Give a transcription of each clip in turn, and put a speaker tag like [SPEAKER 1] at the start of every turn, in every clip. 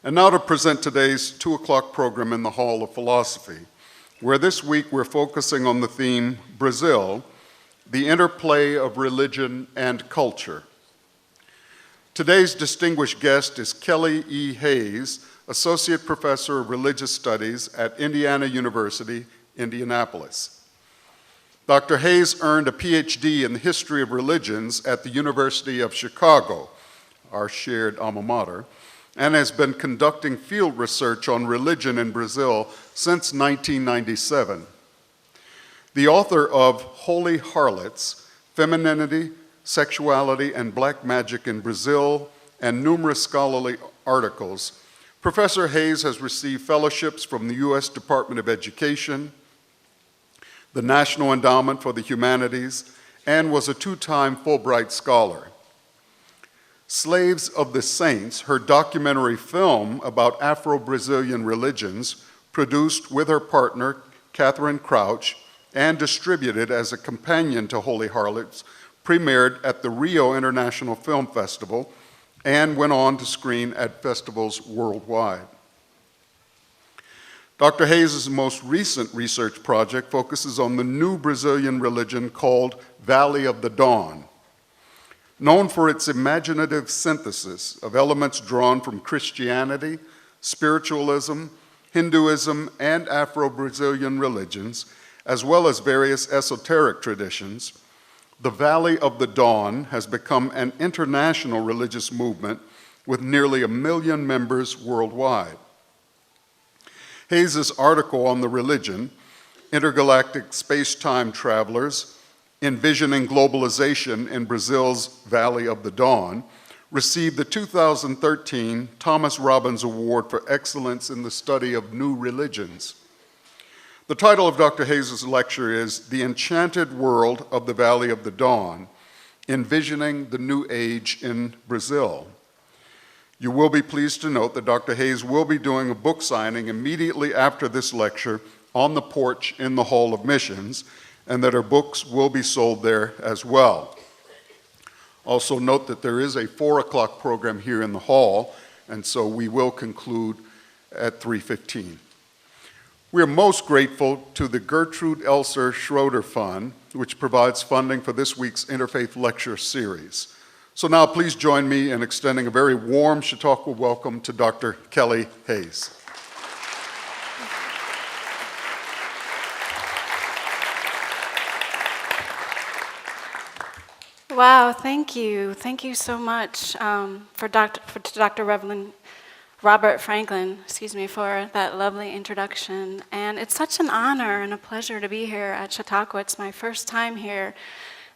[SPEAKER 1] And now to present today's 2 o'clock program in the Hall of Philosophy, where this week we're focusing on the theme, Brazil, the interplay of religion and culture. Today's distinguished guest is Kelly E. Hayes, Associate Professor of Religious Studies at Indiana University, Indianapolis. Dr. Hayes earned a PhD in the history of religions at the University of Chicago, our shared alma mater, and has been conducting field research on religion in Brazil since 1997. The author of Holy Harlots, Femininity, Sexuality, and Black Magic in Brazil, and numerous scholarly articles, Professor Hayes has received fellowships from the U.S. Department of Education, the National Endowment for the Humanities, and was a 2-time Fulbright Scholar. Slaves of the Saints, her documentary film about Afro-Brazilian religions, produced with her partner, Catherine Crouch, and distributed as a companion to Holy Harlots, premiered at the Rio International Film Festival and went on to screen at festivals worldwide. Dr. Hayes' most recent research project focuses on the new Brazilian religion called Valley of the Dawn. Known for its imaginative synthesis of elements drawn from Christianity, spiritualism, Hinduism, and Afro-Brazilian religions, as well as various esoteric traditions, the Valley of the Dawn has become an international religious movement with nearly 1 million members worldwide. Hayes' article on the religion, Intergalactic Space-Time Travelers, Envisioning Globalization in Brazil's Valley of the Dawn, received the 2013 Thomas Robbins Award for Excellence in the Study of New Religions. The title of Dr. Hayes' lecture is The Enchanted World of the Valley of the Dawn, Envisioning the New Age in Brazil. You will be pleased to note that Dr. Hayes will be doing a book signing immediately after this lecture on the porch in the Hall of Missions, and that her books will be sold there as well. Also note that there is a 4 o'clock program here in the hall, and so we will conclude at 3:15. We are most grateful to the Gertrude Elser Schroeder Fund, which provides funding for this week's Interfaith Lecture Series. So now please join me in extending a very warm Chautauqua welcome to Dr. Kelly Hayes.
[SPEAKER 2] Wow, thank you. Thank you so much to Dr. Reverend Robert Franklin, for that lovely introduction. And it's such an honor and a pleasure to be here at Chautauqua. It's my first time here,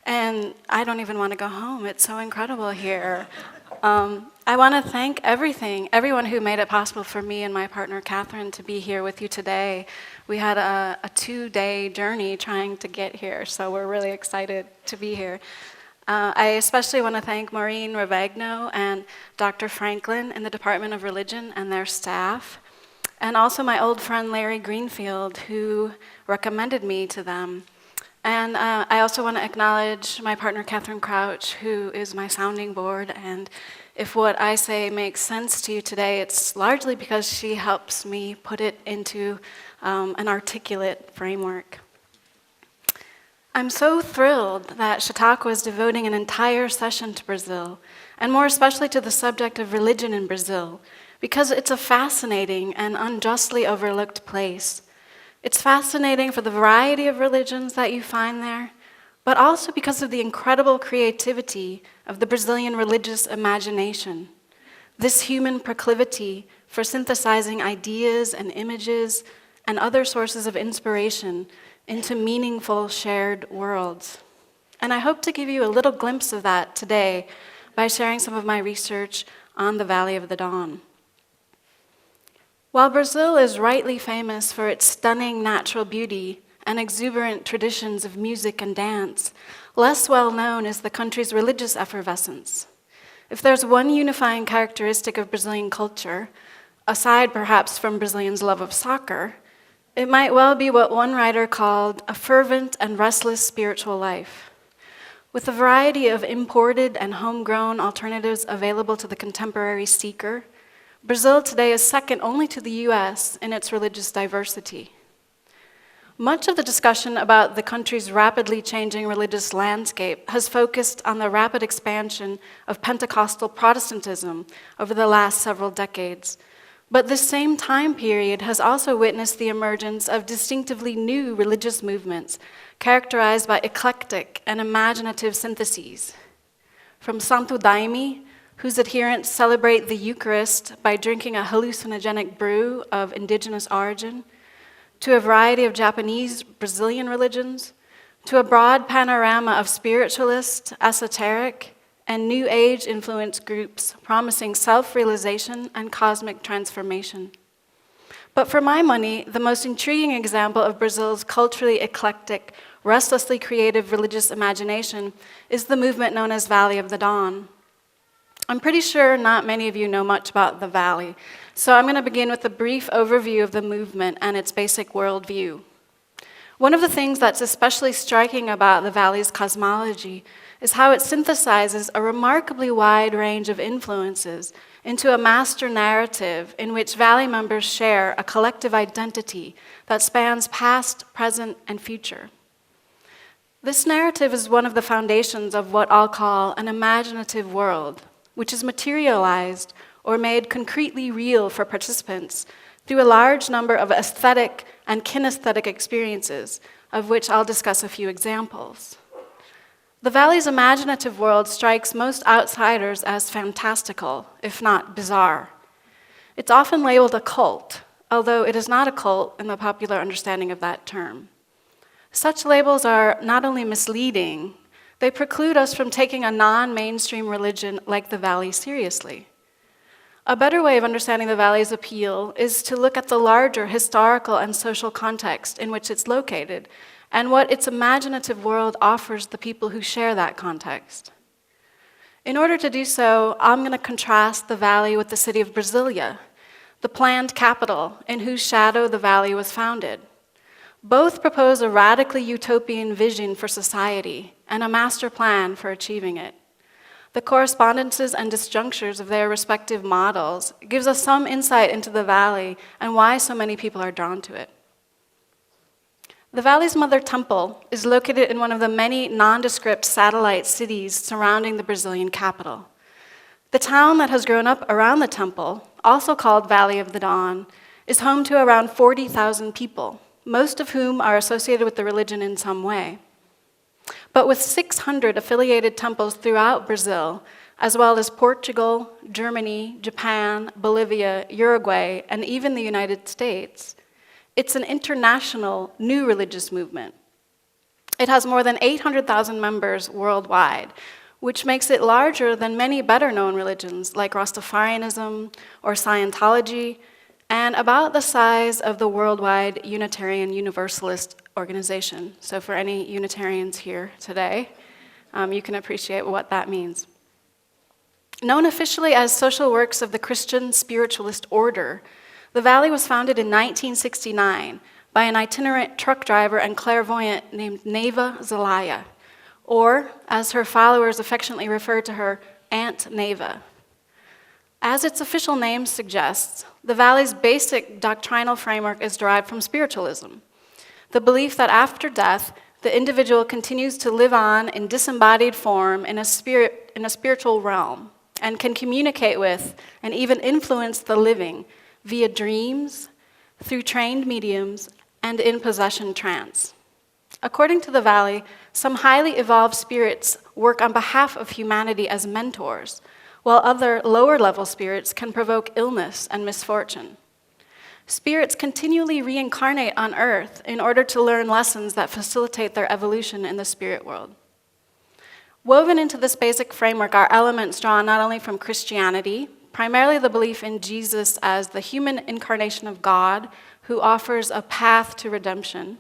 [SPEAKER 2] and I don't even want to go home. It's so incredible here. I want to thank everyone who made it possible for me and my partner Catherine to be here with you today. We had a 2-day journey trying to get here, so we're really excited to be here. I especially want to thank Maureen Ravagno and Dr. Franklin in the Department of Religion and their staff, and also my old friend Larry Greenfield, who recommended me to them. And I also want to acknowledge my partner Catherine Crouch, who is my sounding board, and if what I say makes sense to you today, it's largely because she helps me put it into an articulate framework. I'm so thrilled that Chautauqua is devoting an entire session to Brazil, and more especially to the subject of religion in Brazil, because it's a fascinating and unjustly overlooked place. It's fascinating for the variety of religions that you find there, but also because of the incredible creativity of the Brazilian religious imagination, this human proclivity for synthesizing ideas and images and other sources of inspiration into meaningful shared worlds. And I hope to give you a little glimpse of that today by sharing some of my research on the Valley of the Dawn. While Brazil is rightly famous for its stunning natural beauty and exuberant traditions of music and dance, less well known is the country's religious effervescence. If there's one unifying characteristic of Brazilian culture, aside perhaps from Brazilians' love of soccer, it might well be what one writer called a fervent and restless spiritual life. With a variety of imported and homegrown alternatives available to the contemporary seeker, Brazil today is second only to the US in its religious diversity. Much of the discussion about the country's rapidly changing religious landscape has focused on the rapid expansion of Pentecostal Protestantism over the last several decades. But this same time period has also witnessed the emergence of distinctively new religious movements characterized by eclectic and imaginative syntheses. From Santo Daime, whose adherents celebrate the Eucharist by drinking a hallucinogenic brew of indigenous origin, to a variety of Japanese, Brazilian religions, to a broad panorama of spiritualist, esoteric, and New Age influenced groups promising self-realization and cosmic transformation. But for my money, the most intriguing example of Brazil's culturally eclectic, restlessly creative religious imagination is the movement known as Valley of the Dawn. I'm pretty sure not many of you know much about the Valley, so I'm going to begin with a brief overview of the movement and its basic worldview. One of the things that's especially striking about the Valley's cosmology is how it synthesizes a remarkably wide range of influences into a master narrative in which Valley members share a collective identity that spans past, present, and future. This narrative is one of the foundations of what I'll call an imaginative world, which is materialized or made concretely real for participants through a large number of aesthetic and kinesthetic experiences, of which I'll discuss a few examples. The Valley's imaginative world strikes most outsiders as fantastical, if not bizarre. It's often labeled a cult, although it is not a cult in the popular understanding of that term. Such labels are not only misleading, they preclude us from taking a non-mainstream religion like the Valley seriously. A better way of understanding the Valley's appeal is to look at the larger historical and social context in which it's located and what its imaginative world offers the people who share that context. In order to do so, I'm going to contrast the Valley with the city of Brasilia, the planned capital in whose shadow the Valley was founded. Both propose a radically utopian vision for society and a master plan for achieving it. The correspondences and disjunctures of their respective models gives us some insight into the Valley and why so many people are drawn to it. The Valley's mother temple is located in one of the many nondescript satellite cities surrounding the Brazilian capital. The town that has grown up around the temple, also called Valley of the Dawn, is home to around 40,000 people, most of whom are associated with the religion in some way. But with 600 affiliated temples throughout Brazil, as well as Portugal, Germany, Japan, Bolivia, Uruguay, and even the United States, it's an international new religious movement. It has more than 800,000 members worldwide, which makes it larger than many better-known religions like Rastafarianism or Scientology, and about the size of the worldwide Unitarian Universalist organization. So for any Unitarians here today, you can appreciate what that means. Known officially as Social Works of the Christian Spiritualist Order, the Valley was founded in 1969 by an itinerant truck driver and clairvoyant named Neva Zelaya, or, as her followers affectionately refer to her, Aunt Neva. As its official name suggests, the Valley's basic doctrinal framework is derived from spiritualism, the belief that after death, the individual continues to live on in disembodied form in a spiritual realm and can communicate with and even influence the living via dreams, through trained mediums, and in possession trance. According to the Valley, some highly evolved spirits work on behalf of humanity as mentors, while other lower-level spirits can provoke illness and misfortune. Spirits continually reincarnate on Earth in order to learn lessons that facilitate their evolution in the spirit world. Woven into this basic framework are elements drawn not only from Christianity, primarily the belief in Jesus as the human incarnation of God who offers a path to redemption,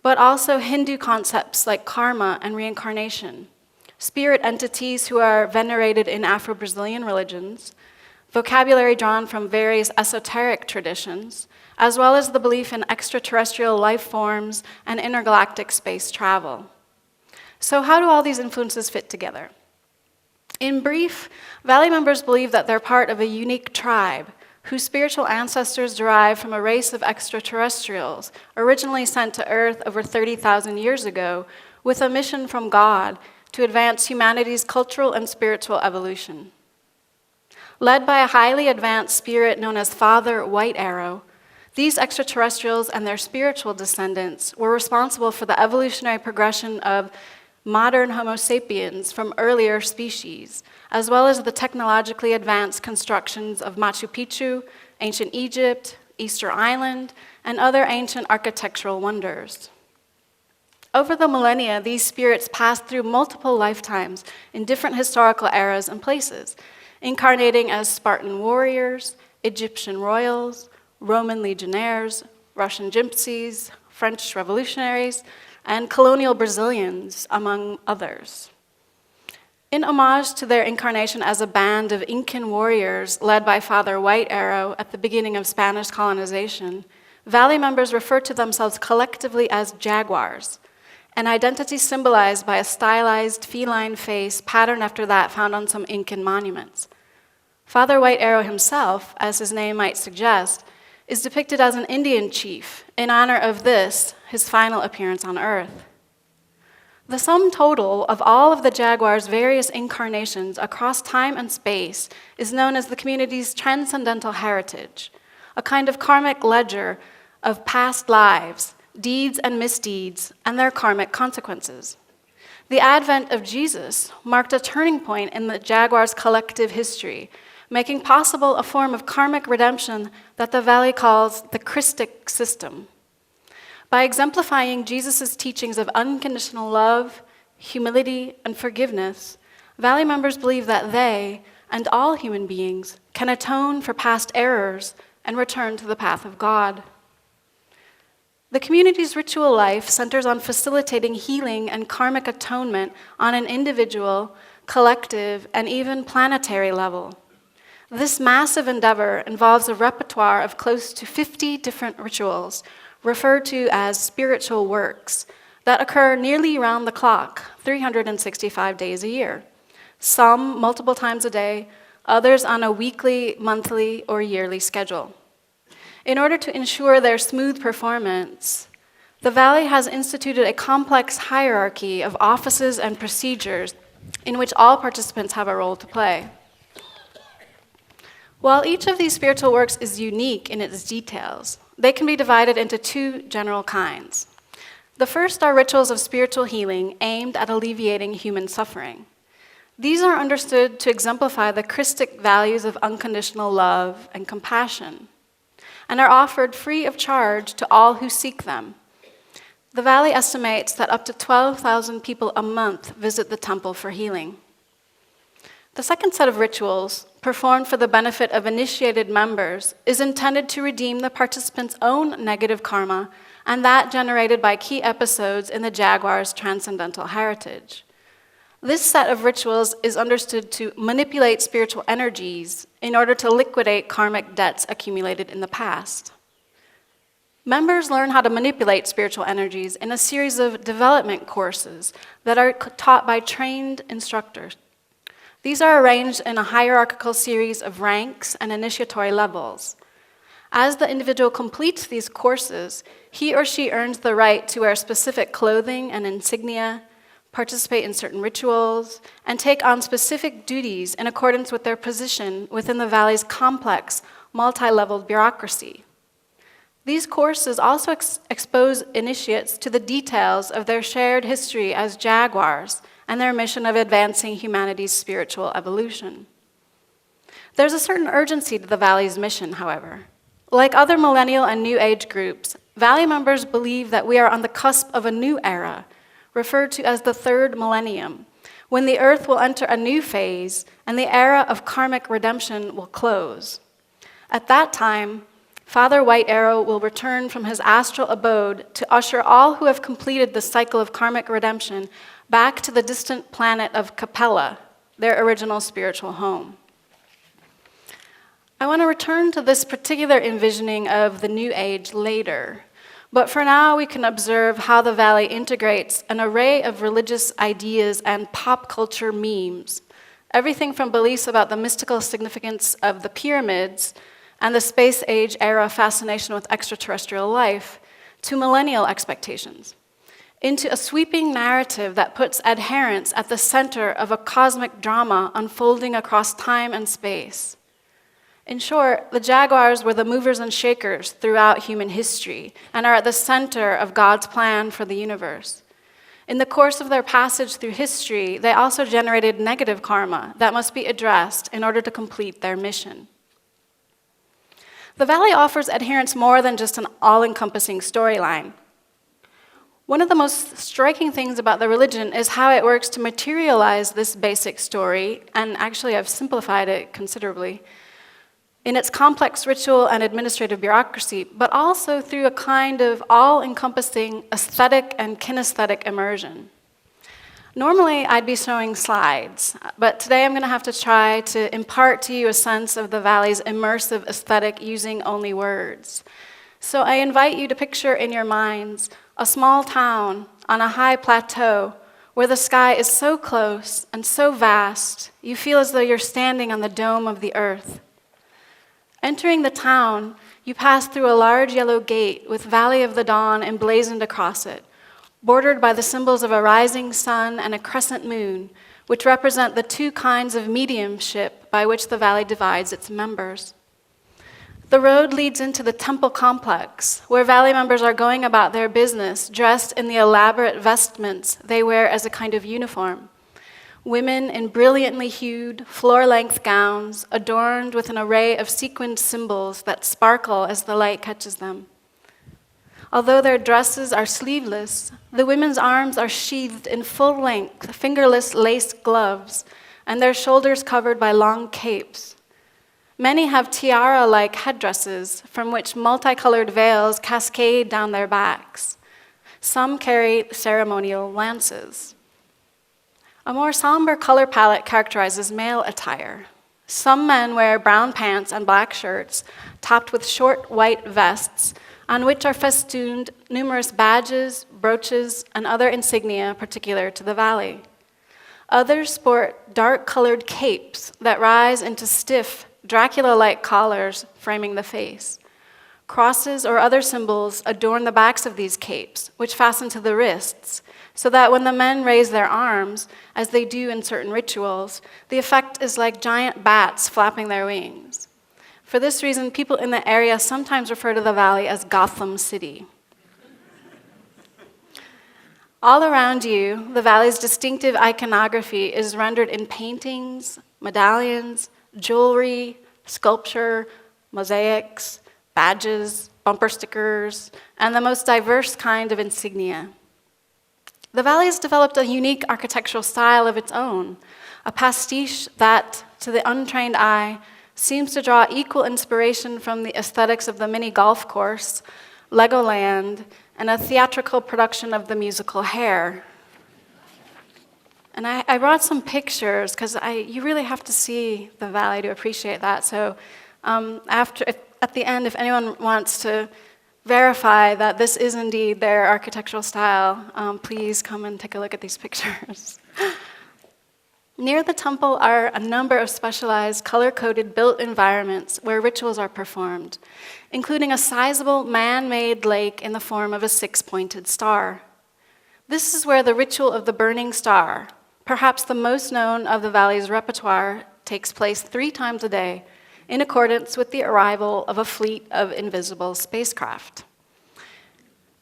[SPEAKER 2] but also Hindu concepts like karma and reincarnation, spirit entities who are venerated in Afro-Brazilian religions, vocabulary drawn from various esoteric traditions, as well as the belief in extraterrestrial life forms and intergalactic space travel. So how do all these influences fit together? In brief, Valley members believe that they're part of a unique tribe, whose spiritual ancestors derive from a race of extraterrestrials originally sent to Earth over 30,000 years ago with a mission from God to advance humanity's cultural and spiritual evolution. Led by a highly advanced spirit known as Father White Arrow, these extraterrestrials and their spiritual descendants were responsible for the evolutionary progression of modern Homo sapiens from earlier species, as well as the technologically advanced constructions of Machu Picchu, ancient Egypt, Easter Island, and other ancient architectural wonders. Over the millennia, these spirits passed through multiple lifetimes in different historical eras and places, incarnating as Spartan warriors, Egyptian royals, Roman legionnaires, Russian gypsies, French revolutionaries, and colonial Brazilians, among others. In homage to their incarnation as a band of Incan warriors led by Father White Arrow at the beginning of Spanish colonization, Valley members refer to themselves collectively as jaguars, an identity symbolized by a stylized feline face patterned after that found on some Incan monuments. Father White Arrow himself, as his name might suggest, is depicted as an Indian chief in honor of this, his final appearance on Earth. The sum total of all of the jaguar's various incarnations across time and space is known as the community's transcendental heritage, a kind of karmic ledger of past lives, deeds and misdeeds, and their karmic consequences. The advent of Jesus marked a turning point in the jaguar's collective history, making possible a form of karmic redemption that the Valley calls the Christic system. By exemplifying Jesus' teachings of unconditional love, humility, and forgiveness, Valley members believe that they, and all human beings, can atone for past errors and return to the path of God. The community's ritual life centers on facilitating healing and karmic atonement on an individual, collective, and even planetary level. This massive endeavor involves a repertoire of close to 50 different rituals, referred to as spiritual works, that occur nearly around the clock, 365 days a year, some multiple times a day, others on a weekly, monthly, or yearly schedule. In order to ensure their smooth performance, the Valley has instituted a complex hierarchy of offices and procedures in which all participants have a role to play. While each of these spiritual works is unique in its details, they can be divided into two general kinds. The first are rituals of spiritual healing aimed at alleviating human suffering. These are understood to exemplify the Christic values of unconditional love and compassion, and are offered free of charge to all who seek them. The Valley estimates that up to 12,000 people a month visit the temple for healing. The second set of rituals, performed for the benefit of initiated members, is intended to redeem the participants' own negative karma and that generated by key episodes in the jaguar's transcendental heritage. This set of rituals is understood to manipulate spiritual energies in order to liquidate karmic debts accumulated in the past. Members learn how to manipulate spiritual energies in a series of development courses that are taught by trained instructors. These are arranged in a hierarchical series of ranks and initiatory levels. As the individual completes these courses, he or she earns the right to wear specific clothing and insignia, participate in certain rituals, and take on specific duties in accordance with their position within the Valley's complex, multi-leveled bureaucracy. These courses also expose initiates to the details of their shared history as jaguars and their mission of advancing humanity's spiritual evolution. There's a certain urgency to the Valley's mission, however. Like other millennial and New Age groups, Valley members believe that we are on the cusp of a new era, referred to as the third millennium, when the Earth will enter a new phase and the era of karmic redemption will close. At that time, Father White Arrow will return from his astral abode to usher all who have completed the cycle of karmic redemption back to the distant planet of Capella, their original spiritual home. I want to return to this particular envisioning of the New Age later, but for now we can observe how the Valley integrates an array of religious ideas and pop culture memes, everything from beliefs about the mystical significance of the pyramids and the space age era fascination with extraterrestrial life, to millennial expectations, into a sweeping narrative that puts adherence at the center of a cosmic drama unfolding across time and space. In short, the Jaguars were the movers and shakers throughout human history and are at the center of God's plan for the universe. In the course of their passage through history, they also generated negative karma that must be addressed in order to complete their mission. The Valley offers adherents more than just an all-encompassing storyline. One of the most striking things about the religion is how it works to materialize this basic story, and actually I've simplified it considerably, in its complex ritual and administrative bureaucracy, but also through a kind of all-encompassing aesthetic and kinesthetic immersion. Normally, I'd be showing slides, but today I'm going to have to try to impart to you a sense of the Valley's immersive aesthetic using only words. So I invite you to picture in your minds a small town on a high plateau where the sky is so close and so vast, you feel as though you're standing on the dome of the earth. Entering the town, you pass through a large yellow gate with Valley of the Dawn emblazoned across it, bordered by the symbols of a rising sun and a crescent moon, which represent the two kinds of mediumship by which the Valley divides its members. The road leads into the temple complex, where Valley members are going about their business dressed in the elaborate vestments they wear as a kind of uniform. Women in brilliantly hued, floor-length gowns adorned with an array of sequined symbols that sparkle as the light catches them. Although their dresses are sleeveless, the women's arms are sheathed in full-length, fingerless lace gloves, and their shoulders covered by long capes. Many have tiara-like headdresses from which multicolored veils cascade down their backs. Some carry ceremonial lances. A more somber color palette characterizes male attire. Some men wear brown pants and black shirts, topped with short white vests, on which are festooned numerous badges, brooches, and other insignia particular to the Valley. Others sport dark-colored capes that rise into stiff, Dracula-like collars framing the face. Crosses or other symbols adorn the backs of these capes, which fasten to the wrists, so that when the men raise their arms, as they do in certain rituals, the effect is like giant bats flapping their wings. For this reason, people in the area sometimes refer to the Valley as Gotham City. All around you, the Valley's distinctive iconography is rendered in paintings, medallions, jewelry, sculpture, mosaics, badges, bumper stickers, and the most diverse kind of insignia. The Valley has developed a unique architectural style of its own, a pastiche that, to the untrained eye, seems to draw equal inspiration from the aesthetics of the mini golf course, Legoland, and a theatrical production of the musical Hair. And I brought some pictures because you really have to see the Valley to appreciate that. So at the end, if anyone wants to verify that this is indeed their architectural style, please come and take a look at these pictures. Near the temple are a number of specialized color-coded built environments where rituals are performed, including a sizable man-made lake in the form of a six-pointed star. This is where the ritual of the burning star, perhaps the most known of the Valley's repertoire, takes place 3 times a day in accordance with the arrival of a fleet of invisible spacecraft.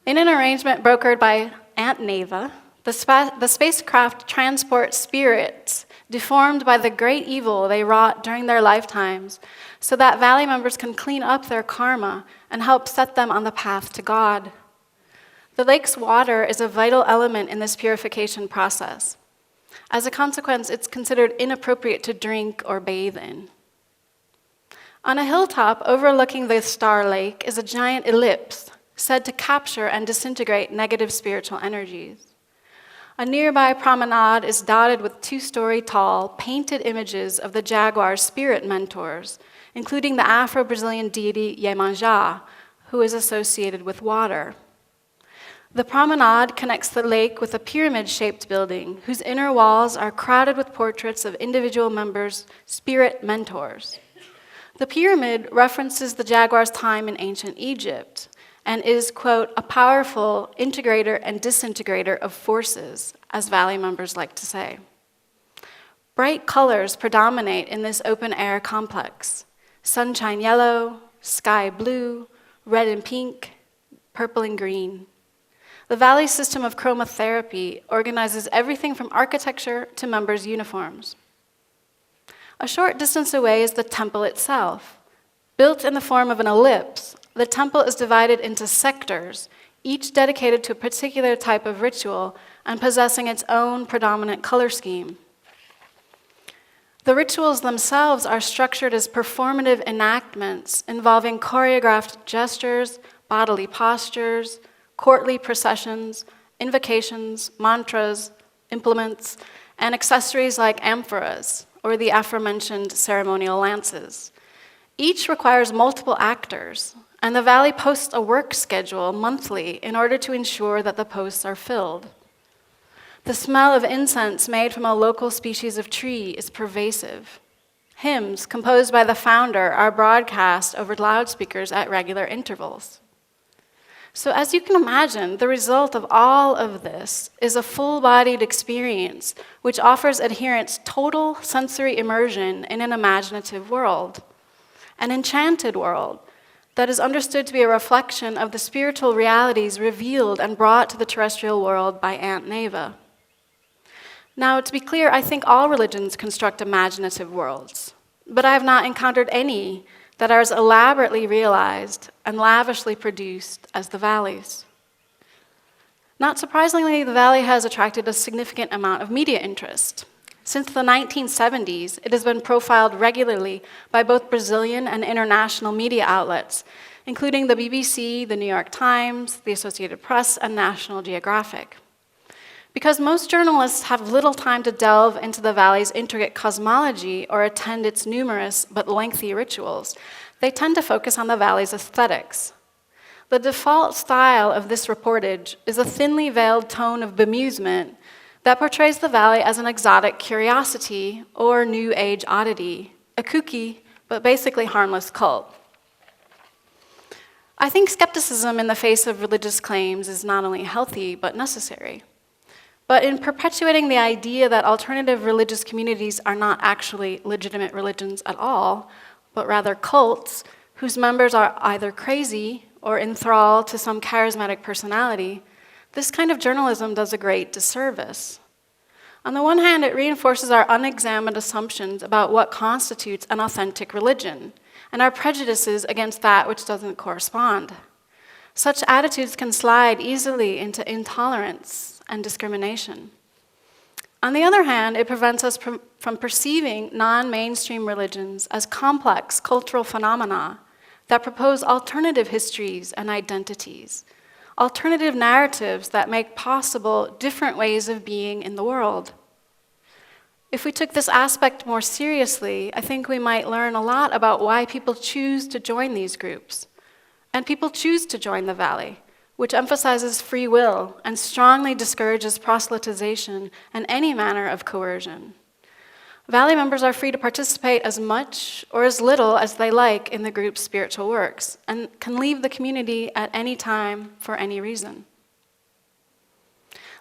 [SPEAKER 2] In an arrangement brokered by Aunt Neva, the spacecraft transport spirits deformed by the great evil they wrought during their lifetimes so that Valley members can clean up their karma and help set them on the path to God. The lake's water is a vital element in this purification process. As a consequence, it's considered inappropriate to drink or bathe in. On a hilltop overlooking the Star Lake is a giant ellipse said to capture and disintegrate negative spiritual energies. A nearby promenade is dotted with 2-story tall, painted images of the Jaguar's spirit mentors, including the Afro-Brazilian deity Iemanjá, who is associated with water. The promenade connects the lake with a pyramid-shaped building whose inner walls are crowded with portraits of individual members' spirit mentors. The pyramid references the jaguar's time in ancient Egypt and is, quote, a powerful integrator and disintegrator of forces, as Valley members like to say. Bright colors predominate in this open-air complex: sunshine yellow, sky blue, red and pink, purple and green. The Valley system of chromotherapy organizes everything from architecture to members' uniforms. A short distance away is the temple itself. Built in the form of an ellipse, the temple is divided into sectors, each dedicated to a particular type of ritual and possessing its own predominant color scheme. The rituals themselves are structured as performative enactments involving choreographed gestures, bodily postures, courtly processions, invocations, mantras, implements, and accessories like amphoras, or the aforementioned ceremonial lances. Each requires multiple actors, and the Valley posts a work schedule monthly in order to ensure that the posts are filled. The smell of incense made from a local species of tree is pervasive. Hymns composed by the founder are broadcast over loudspeakers at regular intervals. So as you can imagine, the result of all of this is a full-bodied experience which offers adherents total sensory immersion in an imaginative world, an enchanted world that is understood to be a reflection of the spiritual realities revealed and brought to the terrestrial world by Aunt Neva. Now, to be clear, I think all religions construct imaginative worlds, but I have not encountered any that are as elaborately realized and lavishly produced as the Valley's. Not surprisingly, the Valley has attracted a significant amount of media interest. Since the 1970s, it has been profiled regularly by both Brazilian and international media outlets, including the BBC, the New York Times, the Associated Press, and National Geographic. Because most journalists have little time to delve into the Valley's intricate cosmology or attend its numerous but lengthy rituals, they tend to focus on the Valley's aesthetics. The default style of this reportage is a thinly veiled tone of bemusement that portrays the Valley as an exotic curiosity or New Age oddity, a kooky but basically harmless cult. I think skepticism in the face of religious claims is not only healthy but necessary. But in perpetuating the idea that alternative religious communities are not actually legitimate religions at all, but rather cults whose members are either crazy or enthralled to some charismatic personality, this kind of journalism does a great disservice. On the one hand, it reinforces our unexamined assumptions about what constitutes an authentic religion, and our prejudices against that which doesn't correspond. Such attitudes can slide easily into intolerance and discrimination. On the other hand, it prevents us from perceiving non-mainstream religions as complex cultural phenomena that propose alternative histories and identities, alternative narratives that make possible different ways of being in the world. If we took this aspect more seriously, I think we might learn a lot about why people choose to join these groups. And people choose to join the Valley, which emphasizes free will and strongly discourages proselytization and any manner of coercion. Valley members are free to participate as much or as little as they like in the group's spiritual works and can leave the community at any time for any reason.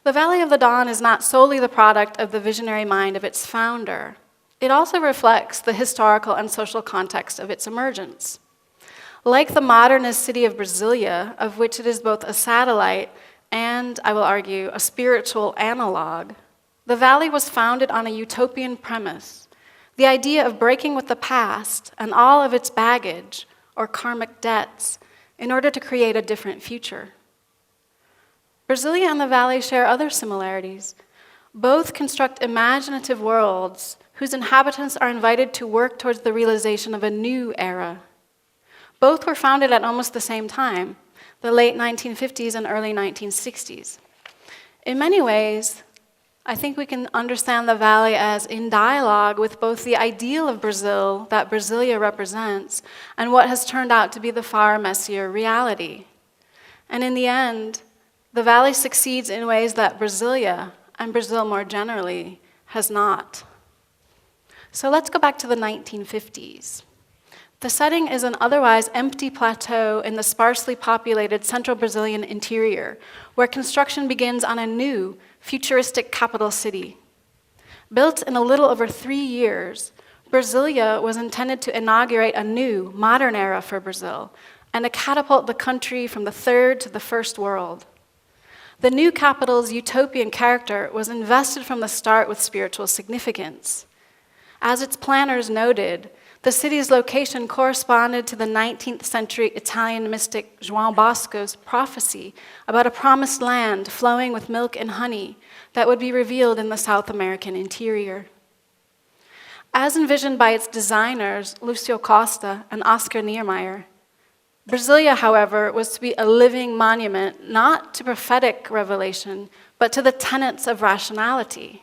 [SPEAKER 2] The Valley of the Dawn is not solely the product of the visionary mind of its founder. It also reflects the historical and social context of its emergence. Like the modernist city of Brasilia, of which it is both a satellite and, I will argue, a spiritual analog, the Valley was founded on a utopian premise, the idea of breaking with the past and all of its baggage, or karmic debts, in order to create a different future. Brasilia and the Valley share other similarities. Both construct imaginative worlds whose inhabitants are invited to work towards the realization of a new era. Both were founded at almost the same time, the late 1950s and early 1960s. In many ways, I think we can understand the Valley as in dialogue with both the ideal of Brazil that Brasilia represents and what has turned out to be the far messier reality. And in the end, the Valley succeeds in ways that Brasilia, and Brazil more generally, has not. So let's go back to the 1950s. The setting is an otherwise empty plateau in the sparsely populated central Brazilian interior, where construction begins on a new, futuristic capital city. Built in a little over 3 years, Brasilia was intended to inaugurate a new, modern era for Brazil and to catapult the country from the third to the first world. The new capital's utopian character was invested from the start with spiritual significance. As its planners noted, the city's location corresponded to the 19th century Italian mystic João Bosco's prophecy about a promised land flowing with milk and honey that would be revealed in the South American interior. As envisioned by its designers, Lucio Costa and Oscar Niemeyer, Brasilia, however, was to be a living monument not to prophetic revelation, but to the tenets of rationality.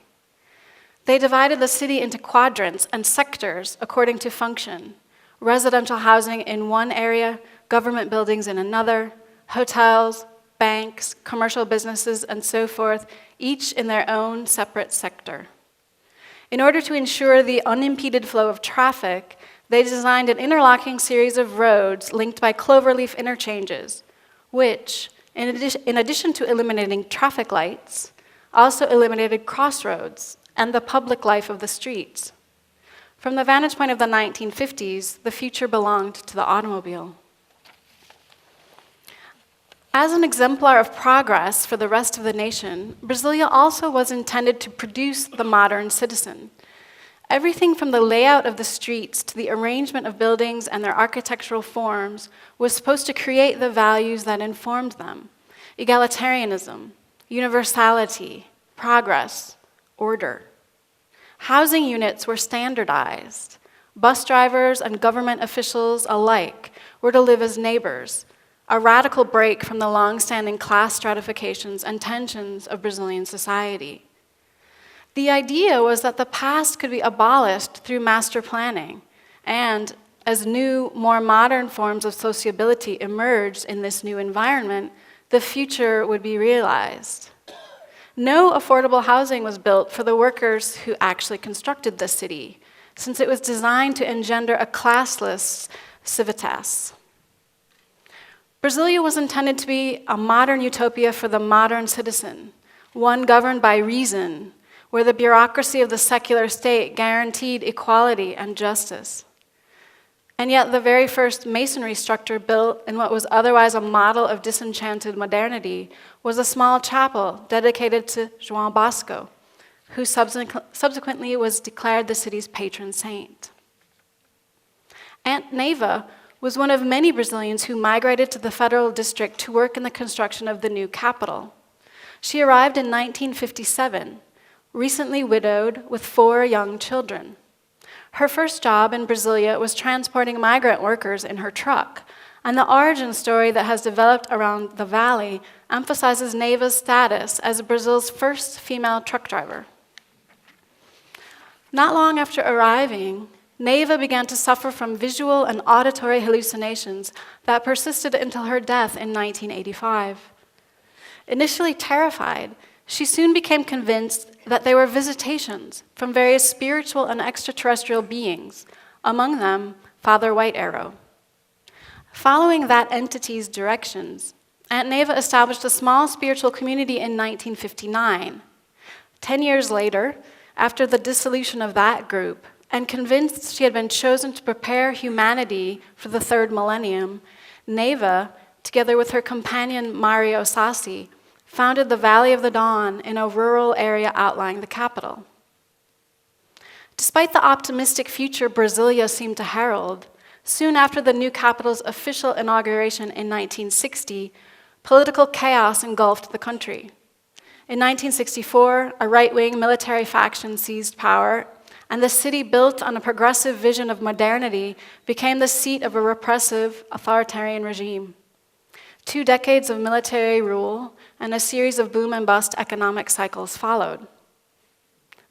[SPEAKER 2] They divided the city into quadrants and sectors according to function: residential housing in one area, government buildings in another, hotels, banks, commercial businesses, and so forth, each in their own separate sector. In order to ensure the unimpeded flow of traffic, they designed an interlocking series of roads linked by cloverleaf interchanges, which, in addition to eliminating traffic lights, also eliminated crossroads and the public life of the streets. From the vantage point of the 1950s, the future belonged to the automobile. As an exemplar of progress for the rest of the nation, Brasilia also was intended to produce the modern citizen. Everything from the layout of the streets to the arrangement of buildings and their architectural forms was supposed to create the values that informed them: egalitarianism, universality, progress, order. Housing units were standardized. Bus drivers and government officials alike were to live as neighbors, a radical break from the long-standing class stratifications and tensions of Brazilian society. The idea was that the past could be abolished through master planning, and as new, more modern forms of sociability emerged in this new environment, the future would be realized. No affordable housing was built for the workers who actually constructed the city, since it was designed to engender a classless civitas. Brasilia was intended to be a modern utopia for the modern citizen, one governed by reason, where the bureaucracy of the secular state guaranteed equality and justice. And yet the very first masonry structure built in what was otherwise a model of disenchanted modernity was a small chapel dedicated to João Bosco, who subsequently was declared the city's patron saint. Aunt Neva was one of many Brazilians who migrated to the federal district to work in the construction of the new capital. She arrived in 1957, recently widowed with 4 young children. Her first job in Brasilia was transporting migrant workers in her truck, and the origin story that has developed around the valley emphasizes Neva's status as Brazil's first female truck driver. Not long after arriving, Neva began to suffer from visual and auditory hallucinations that persisted until her death in 1985. Initially terrified, she soon became convinced that they were visitations from various spiritual and extraterrestrial beings, among them Father White Arrow. Following that entity's directions, Aunt Neva established a small spiritual community in 1959. 10 years later, after the dissolution of that group, and convinced she had been chosen to prepare humanity for the 3rd millennium, Neva, together with her companion Mario Sassi, founded the Valley of the Dawn in a rural area outlying the capital. Despite the optimistic future Brasilia seemed to herald, soon after the new capital's official inauguration in 1960, political chaos engulfed the country. In 1964, a right-wing military faction seized power, and the city, built on a progressive vision of modernity, became the seat of a repressive, authoritarian regime. 2 decades of military rule and a series of boom and bust economic cycles followed.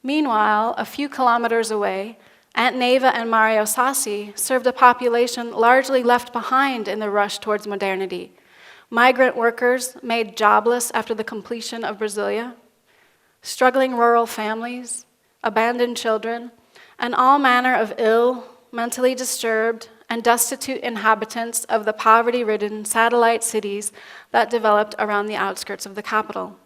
[SPEAKER 2] Meanwhile, a few kilometers away, Aunt Neva and Mario Sassi served a population largely left behind in the rush towards modernity. Migrant workers made jobless after the completion of Brasilia, struggling rural families, abandoned children, and all manner of ill, mentally disturbed, and destitute inhabitants of the poverty-ridden satellite cities that developed around the outskirts of the capital.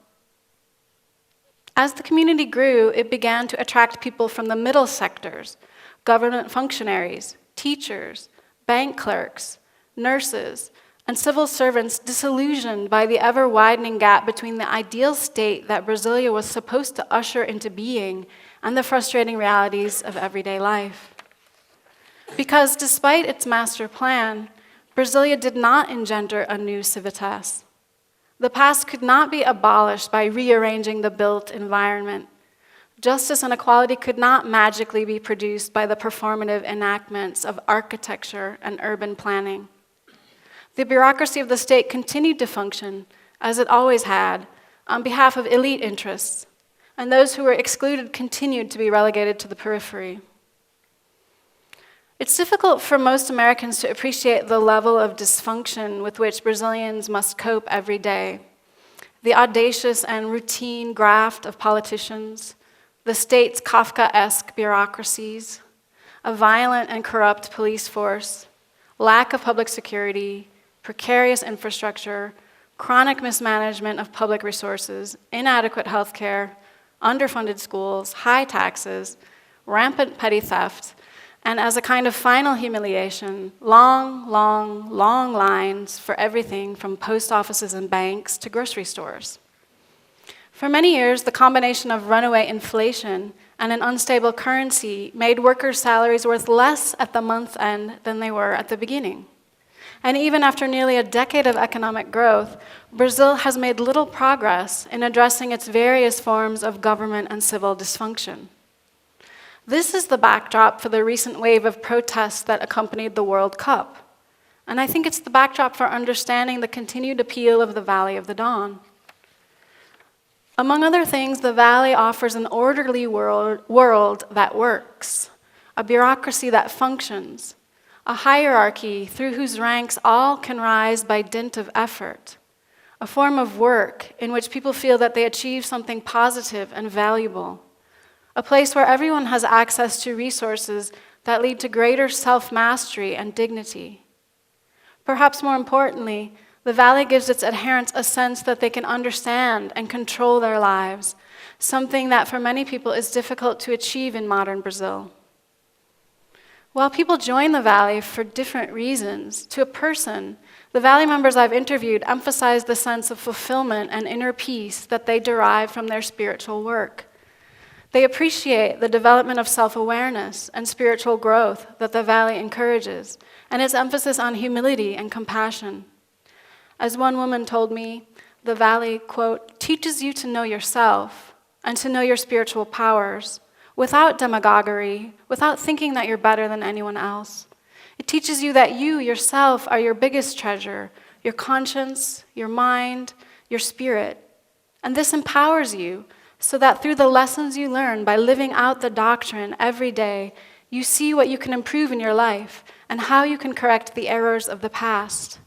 [SPEAKER 2] As the community grew, it began to attract people from the middle sectors, government functionaries, teachers, bank clerks, nurses, and civil servants disillusioned by the ever-widening gap between the ideal state that Brasilia was supposed to usher into being and the frustrating realities of everyday life. Because despite its master plan, Brasilia did not engender a new civitas. The past could not be abolished by rearranging the built environment. Justice and equality could not magically be produced by the performative enactments of architecture and urban planning. The bureaucracy of the state continued to function, as it always had, on behalf of elite interests, and those who were excluded continued to be relegated to the periphery. It's difficult for most Americans to appreciate the level of dysfunction with which Brazilians must cope every day. The audacious and routine graft of politicians, the state's Kafkaesque bureaucracies, a violent and corrupt police force, lack of public security, precarious infrastructure, chronic mismanagement of public resources, inadequate health care, underfunded schools, high taxes, rampant petty theft, and as a kind of final humiliation, long lines for everything from post offices and banks to grocery stores. For many years, the combination of runaway inflation and an unstable currency made workers' salaries worth less at the month end than they were at the beginning. And even after nearly a decade of economic growth, Brazil has made little progress in addressing its various forms of government and civil dysfunction. This is the backdrop for the recent wave of protests that accompanied the World Cup. And I think it's the backdrop for understanding the continued appeal of the Valley of the Dawn. Among other things, the Valley offers an orderly world that works, a bureaucracy that functions, a hierarchy through whose ranks all can rise by dint of effort, a form of work in which people feel that they achieve something positive and valuable, a place where everyone has access to resources that lead to greater self-mastery and dignity. Perhaps more importantly, the Valley gives its adherents a sense that they can understand and control their lives, something that for many people is difficult to achieve in modern Brazil. While people join the Valley for different reasons, to a person, the Valley members I've interviewed emphasize the sense of fulfillment and inner peace that they derive from their spiritual work. They appreciate the development of self-awareness and spiritual growth that the Valley encourages, and its emphasis on humility and compassion. As one woman told me, the Valley, quote, teaches you to know yourself and to know your spiritual powers, without demagoguery, without thinking that you're better than anyone else. It teaches you that you yourself are your biggest treasure, your conscience, your mind, your spirit. And this empowers you so that through the lessons you learn by living out the doctrine every day, you see what you can improve in your life and how you can correct the errors of the past.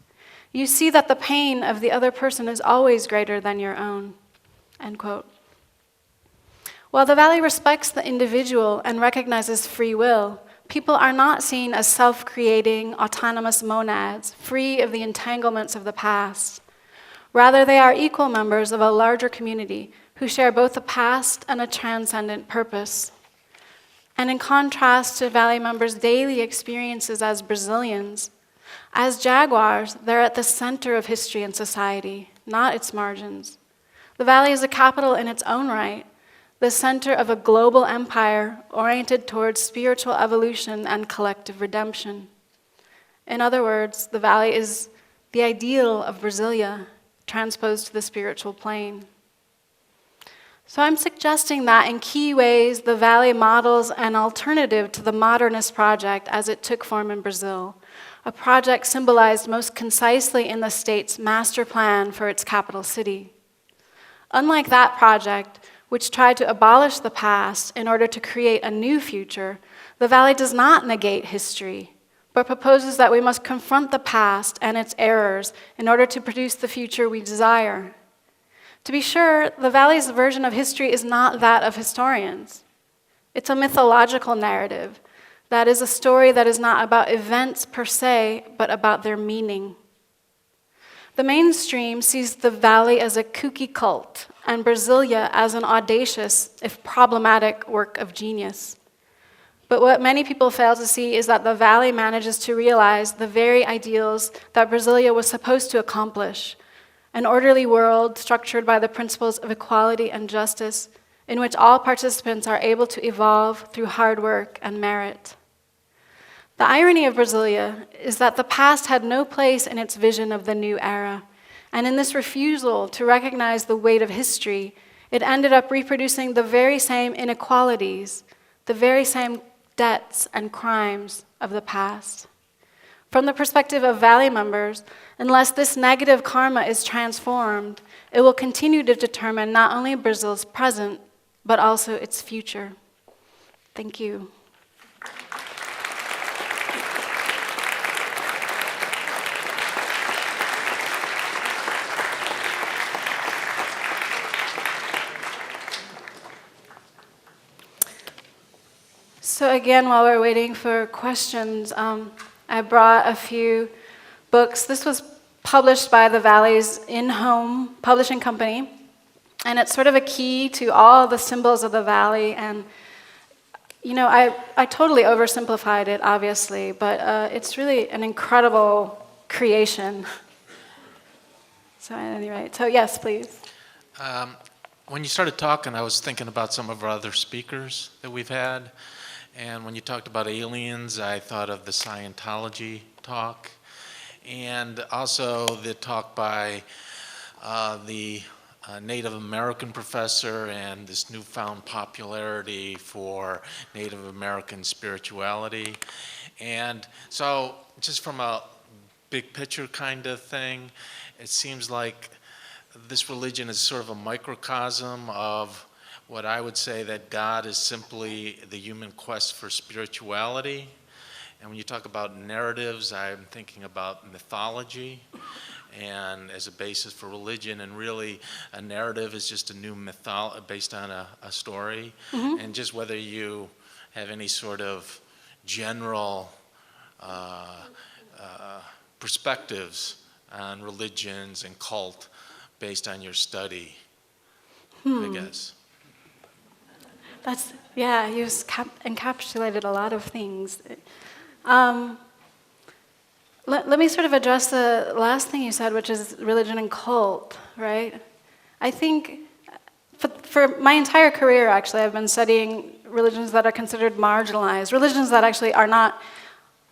[SPEAKER 2] You see that the pain of the other person is always greater than your own, end quote. While the Valley respects the individual and recognizes free will, people are not seen as self-creating, autonomous monads, free of the entanglements of the past. Rather, they are equal members of a larger community who share both a past and a transcendent purpose. And in contrast to Valley members' daily experiences as Brazilians, as Jaguars, they're at the center of history and society, not its margins. The Valley is a capital in its own right, the center of a global empire oriented towards spiritual evolution and collective redemption. In other words, the Valley is the ideal of Brasilia, transposed to the spiritual plane. So I'm suggesting that in key ways, the Valley models an alternative to the modernist project as it took form in Brazil, a project symbolized most concisely in the state's master plan for its capital city. Unlike that project, which tried to abolish the past in order to create a new future, the Valley does not negate history, but proposes that we must confront the past and its errors in order to produce the future we desire. To be sure, the Valley's version of history is not that of historians. It's a mythological narrative That is a story that is not about events per se, but about their meaning. The mainstream sees the Valley as a kooky cult and Brasilia as an audacious, if problematic, work of genius. But what many people fail to see is that the Valley manages to realize the very ideals that Brasilia was supposed to accomplish: an orderly world structured by the principles of equality and justice, in which all participants are able to evolve through hard work and merit. The irony of Brasilia is that the past had no place in its vision of the new era, and in this refusal to recognize the weight of history, it ended up reproducing the very same inequalities, the very same debts and crimes of the past. From the perspective of Valley members, unless this negative karma is transformed, it will continue to determine not only Brazil's present, but also its future. Thank you. So again, while we're waiting for questions, I brought a few books. This was published by the Valley's in-home publishing company, and it's sort of a key to all the symbols of the Valley. And you know, I totally oversimplified it, obviously, but it's really an incredible creation. So at any rate, so yes, please.
[SPEAKER 3] When you started talking, I was thinking about some of our other speakers that we've had. And when you talked about aliens, I thought of the Scientology talk. And also the talk by the Native American professor and this newfound popularity for Native American spirituality. And so just from a big picture kind of thing, it seems like this religion is sort of a microcosm of what I would say that God is simply the human quest for spirituality. And when you talk about narratives, I'm thinking about mythology and as a basis for religion, and really a narrative is just a new based on a story. Mm-hmm. And just whether you have any sort of general perspectives on religions and cult based on your study, I guess.
[SPEAKER 2] Yeah, you encapsulated a lot of things. Let me sort of address the last thing you said, which is religion and cult, right? I think for my entire career, actually, I've been studying religions that are considered marginalized, religions that actually are not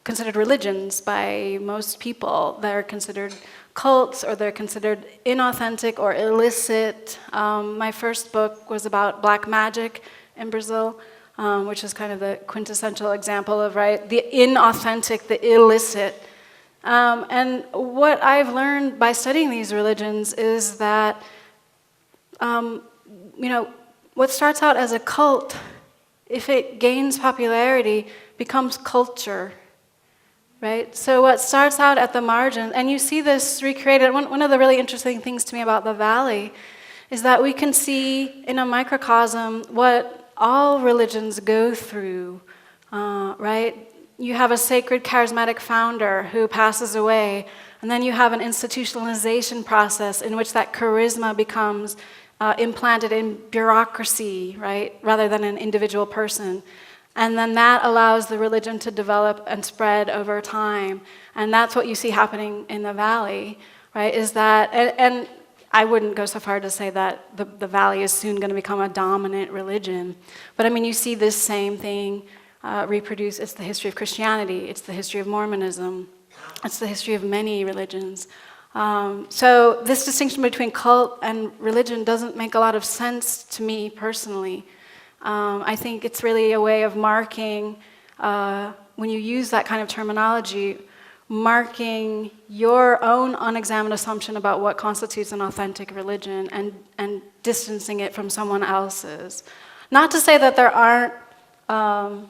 [SPEAKER 2] considered religions by most people. They're considered cults, or they're considered inauthentic or illicit. My first book was about black magic in Brazil, which is kind of the quintessential example of, right, the inauthentic, the illicit. And what I've learned by studying these religions is that, what starts out as a cult, if it gains popularity, becomes culture, right? So what starts out at the margin, and you see this recreated, one of the really interesting things to me about the Valley is that we can see in a microcosm what all religions go through, right? You have a sacred charismatic founder who passes away, and then you have an institutionalization process in which that charisma becomes implanted in bureaucracy, right, rather than an individual person. And then that allows the religion to develop and spread over time. And that's what you see happening in the Valley, right, is that, and I wouldn't go so far to say that the Valley is soon going to become a dominant religion. But I mean, you see this same thing reproduced. It's the history of Christianity. It's the history of Mormonism. It's the history of many religions. So this distinction between cult and religion doesn't make a lot of sense to me personally. I think it's really a way of marking, when you use that kind of terminology, marking your own unexamined assumption about what constitutes an authentic religion and distancing it from someone else's. Not to say that there aren't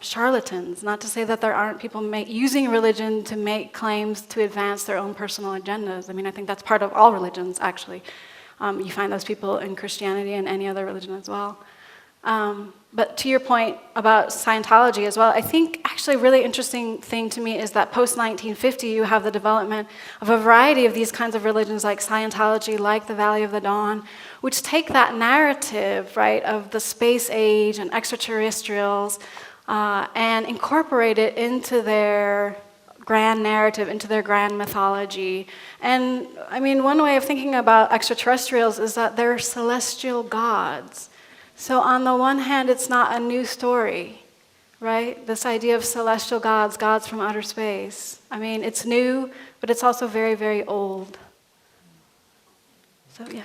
[SPEAKER 2] charlatans, not to say that there aren't people using religion to make claims to advance their own personal agendas. I mean, I think that's part of all religions, actually. You find those people in Christianity and any other religion as well. But to your point about Scientology as well, I think actually a really interesting thing to me is that post-1950 you have the development of a variety of these kinds of religions like Scientology, like the Valley of the Dawn, which take that narrative, right, of the space age and extraterrestrials and incorporate it into their grand narrative, into their grand mythology. And I mean, one way of thinking about extraterrestrials is that they're celestial gods. So on the one hand, it's not a new story, right? This idea of celestial gods, gods from outer space. I mean, it's new, but it's also very, very old. So, yeah.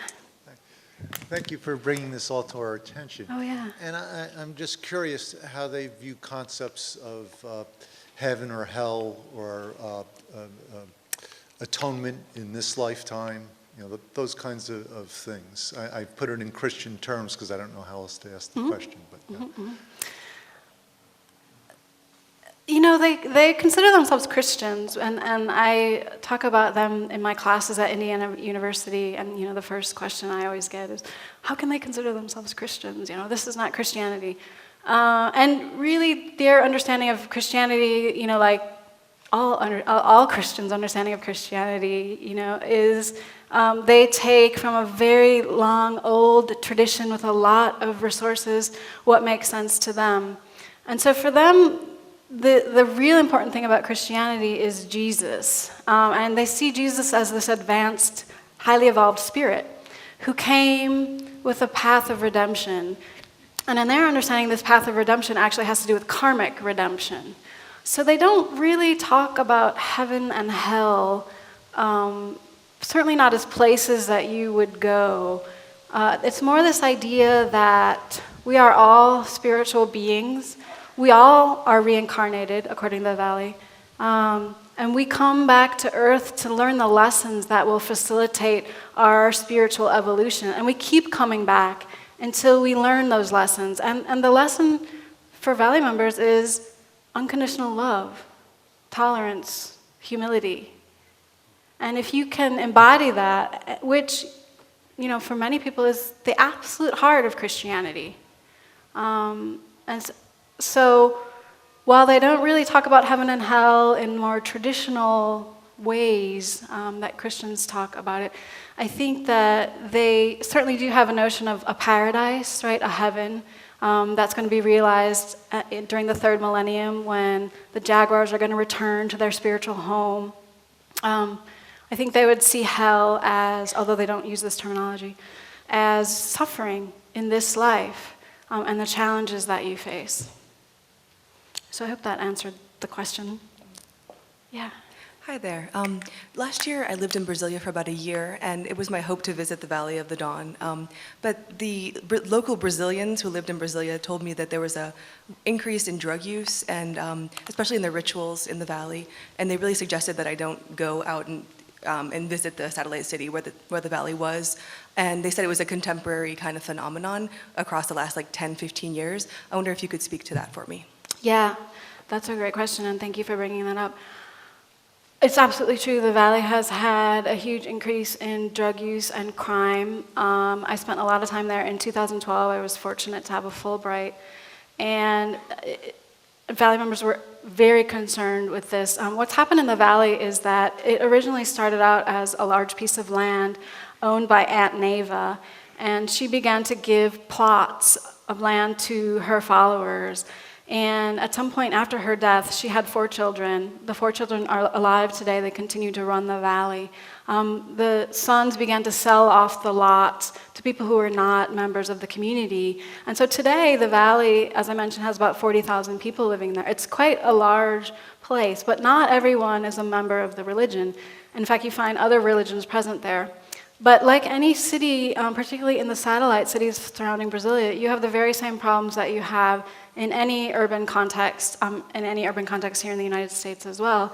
[SPEAKER 4] Thank you for bringing this all to our attention.
[SPEAKER 2] Oh, yeah.
[SPEAKER 4] And I'm just curious how they view concepts of heaven or hell or atonement in this lifetime, those kinds of things. I put it in Christian terms because I don't know how else to ask the question. But
[SPEAKER 2] You know, they consider themselves Christians, and I talk about them in my classes at Indiana University, and, the first question I always get is, how can they consider themselves Christians? This is not Christianity. And really, their understanding of Christianity, like all Christians' understanding of Christianity, is they take from a very long, old tradition with a lot of resources what makes sense to them. And so for them, the real important thing about Christianity is Jesus. And they see Jesus as this advanced, highly evolved spirit who came with a path of redemption. And in their understanding, this path of redemption actually has to do with karmic redemption. So they don't really talk about heaven and hell, certainly not as places that you would go. It's more this idea that we are all spiritual beings. We all are reincarnated, according to the Valley. And we come back to Earth to learn the lessons that will facilitate our spiritual evolution. And we keep coming back until we learn those lessons. And the lesson for Valley members is unconditional love, tolerance, humility. And if you can embody that, which, for many people is the absolute heart of Christianity. And so while they don't really talk about heaven and hell in more traditional ways that Christians talk about it, I think that they certainly do have a notion of a paradise, right, a heaven, that's going to be realized during the third millennium when the jaguars are going to return to their spiritual home. I think they would see hell as, although they don't use this terminology, as suffering in this life and the challenges that you face. So I hope that answered the question. Yeah.
[SPEAKER 5] Hi there. Last year I lived in Brasilia for about a year, and it was my hope to visit the Valley of the Dawn. But the local Brazilians who lived in Brasilia told me that there was an increase in drug use, and especially in the rituals in the valley, and they really suggested that I don't go out and visit the satellite city where the valley was. And they said it was a contemporary kind of phenomenon across the last 10, 15 years. I wonder if you could speak to that for me.
[SPEAKER 2] Yeah, that's a great question, and thank you for bringing that up. It's absolutely true. The Valley has had a huge increase in drug use and crime. I spent a lot of time there in 2012. I was fortunate to have a Fulbright. And Valley members were very concerned with this. What's happened in the Valley is that it originally started out as a large piece of land owned by Aunt Neva, and she began to give plots of land to her followers. And at some point after her death, she had 4 children. The 4 children are alive today. They continue to run the valley. The sons began to sell off the lots to people who are not members of the community. And so today, the valley, as I mentioned, has about 40,000 people living there. It's quite a large place, but not everyone is a member of the religion. In fact, you find other religions present there. But like any city, particularly in the satellite cities surrounding Brasilia, you have the very same problems that you have in any urban context, here in the United States as well.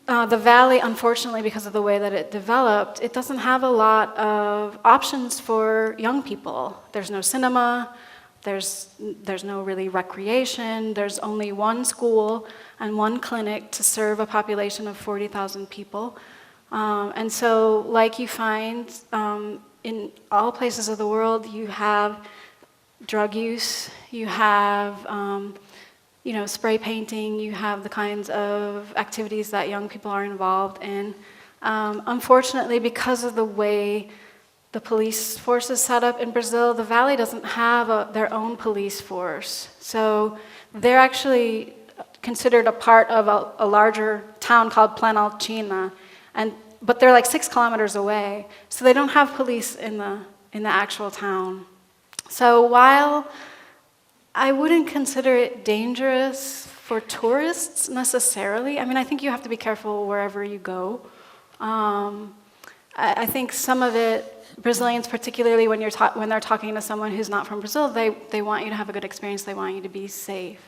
[SPEAKER 2] The valley, unfortunately, because of the way that it developed, it doesn't have a lot of options for young people. There's no cinema, there's no really recreation, there's only one school and one clinic to serve a population of 40,000 people. And so, like you find in all places of the world, you have drug use, you have spray painting, you have the kinds of activities that young people are involved in. Unfortunately, because of the way the police force is set up in Brazil, the Valley doesn't have their own police force. So they're actually considered a part of a larger town called Planaltina, but they're like 6 kilometers away. So they don't have police in the actual town. So while I wouldn't consider it dangerous for tourists necessarily, I mean, I think you have to be careful wherever you go. I think some of it, Brazilians particularly when they're talking to someone who's not from Brazil, they want you to have a good experience, they want you to be safe.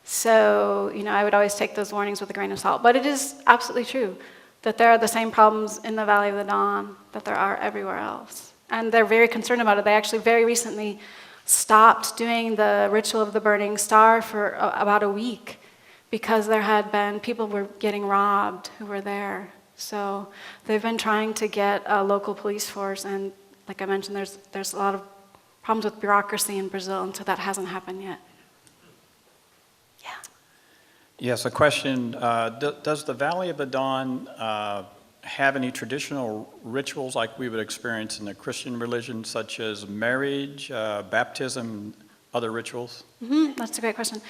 [SPEAKER 2] So, I would always take those warnings with a grain of salt. But it is absolutely true that there are the same problems in the Valley of the Dawn that there are everywhere else. And they're very concerned about it. They actually very recently stopped doing the ritual of the burning star for about a week because there had been, people were getting robbed who were there. So they've been trying to get a local police force, and like I mentioned, there's a lot of problems with bureaucracy in Brazil, and so that hasn't happened yet. Yeah.
[SPEAKER 6] Yes, a question. Does the Valley of the Dawn have any traditional rituals like we would experience in the Christian religion, such as marriage, baptism, other rituals?
[SPEAKER 2] That's a great question.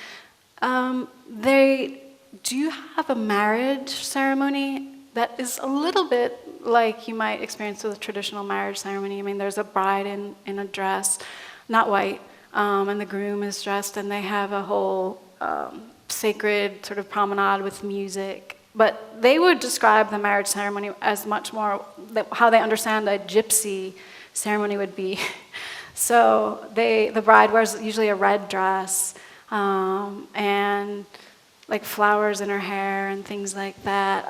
[SPEAKER 2] They do have a marriage ceremony that is a little bit like you might experience with a traditional marriage ceremony. I mean, there's a bride in a dress, not white, and the groom is dressed, and they have a whole sacred sort of promenade with music. But they would describe the marriage ceremony as much more how they understand a gypsy ceremony would be. So the bride wears usually a red dress and like flowers in her hair and things like that.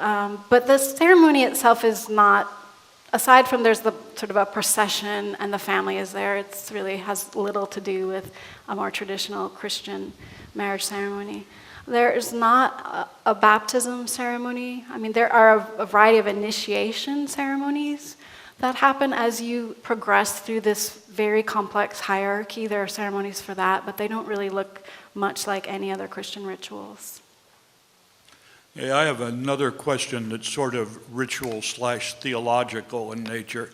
[SPEAKER 2] But the ceremony itself is not, aside from there's the sort of a procession and the family is there, it really has little to do with a more traditional Christian marriage ceremony. There is not a baptism ceremony. I mean, there are a variety of initiation ceremonies that happen as you progress through this very complex hierarchy. There are ceremonies for that, but they don't really look much like any other Christian rituals.
[SPEAKER 7] Yeah, I have another question that's sort of ritual/theological in nature.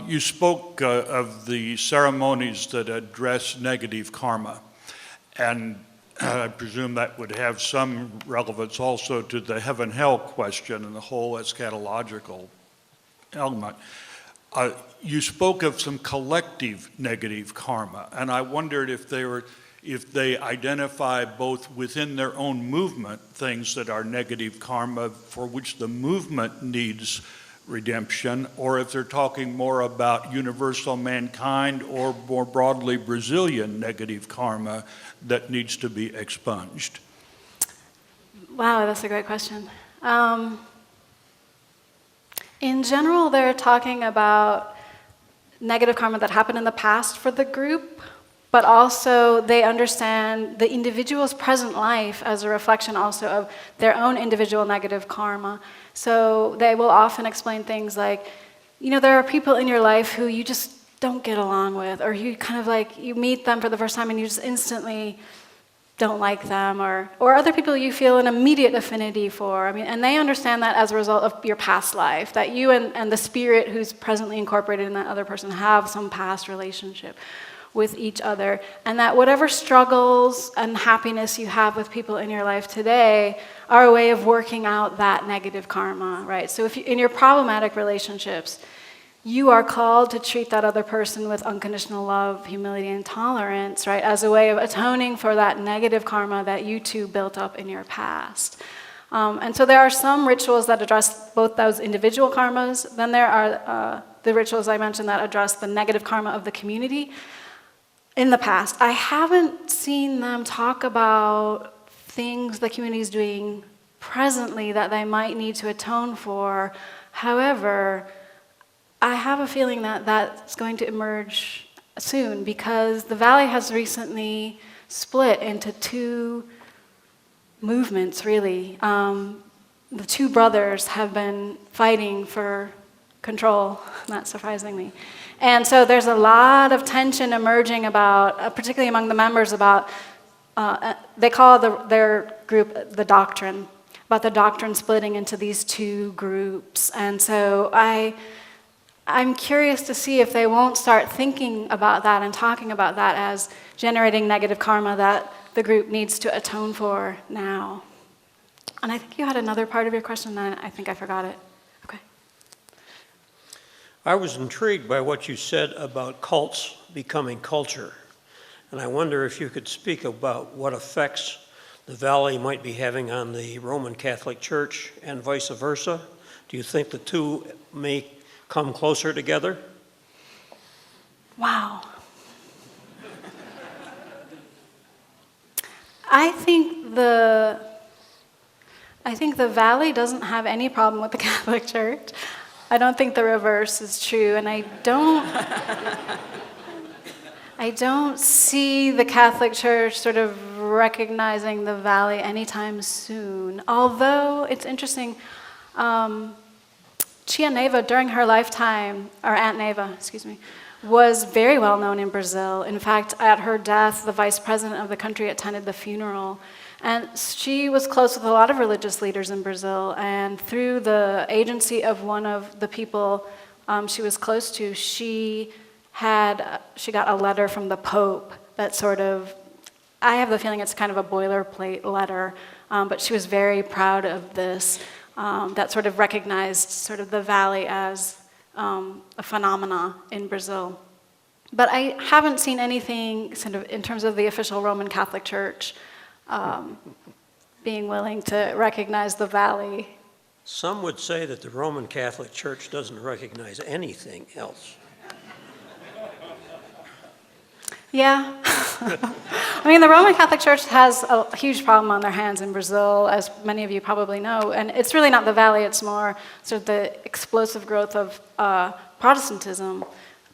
[SPEAKER 7] You spoke of the ceremonies that address negative karma, and I presume that would have some relevance also to the heaven-hell question and the whole eschatological element. You spoke of some collective negative karma, and I wondered if they identify both within their own movement things that are negative karma for which the movement needs redemption, or if they're talking more about universal mankind or more broadly Brazilian negative karma that needs to be expunged.
[SPEAKER 2] Wow, that's a great question. In general, they're talking about negative karma that happened in the past for the group, but also they understand the individual's present life as a reflection also of their own individual negative karma. So they will often explain things like, there are people in your life who you just don't get along with, or you kind of like, you meet them for the first time and you just instantly don't like them, or other people you feel an immediate affinity for. I mean, and they understand that as a result of your past life, that you and the spirit who's presently incorporated in that other person have some past relationship with each other, and that whatever struggles and happiness you have with people in your life today are a way of working out that negative karma, right? So if in your problematic relationships, you are called to treat that other person with unconditional love, humility, and tolerance, right, as a way of atoning for that negative karma that you too built up in your past. And so there are some rituals that address both those individual karmas. Then there are the rituals I mentioned that address the negative karma of the community. In the past, I haven't seen them talk about things the community is doing presently that they might need to atone for. However, I have a feeling that that's going to emerge soon because the Valley has recently split into two movements, really. The two brothers have been fighting for control, not surprisingly. And so there's a lot of tension emerging about, particularly among the members, about, they call their group the doctrine, about the doctrine splitting into these two groups. And so I'm curious to see if they won't start thinking about that and talking about that as generating negative karma that the group needs to atone for now. And I think you had another part of your question, and I think I forgot it. Okay.
[SPEAKER 8] I was intrigued by what you said about cults becoming culture. And I wonder if you could speak about what effects the Valley might be having on the Roman Catholic Church and vice versa. Do you think the two may come closer together?
[SPEAKER 2] Wow. I think the Valley doesn't have any problem with the Catholic Church. I don't think the reverse is true, and I don't see the Catholic Church sort of recognizing the Valley anytime soon. Although it's interesting, Tia Neva, during her lifetime, or Aunt Neva, excuse me, was very well known in Brazil. In fact, at her death, the vice president of the country attended the funeral. And she was close with a lot of religious leaders in Brazil. And through the agency of one of the people she was close to, she got a letter from the Pope that sort of, I have the feeling it's kind of a boilerplate letter, but she was very proud of this, that sort of recognized sort of the Valley as a phenomena in Brazil. But I haven't seen anything sort of in terms of the official Roman Catholic Church being willing to recognize the Valley.
[SPEAKER 8] Some would say that the Roman Catholic Church doesn't recognize anything else.
[SPEAKER 2] Yeah. I mean, the Roman Catholic Church has a huge problem on their hands in Brazil, as many of you probably know. And it's really not the Valley, it's more sort of the explosive growth of Protestantism,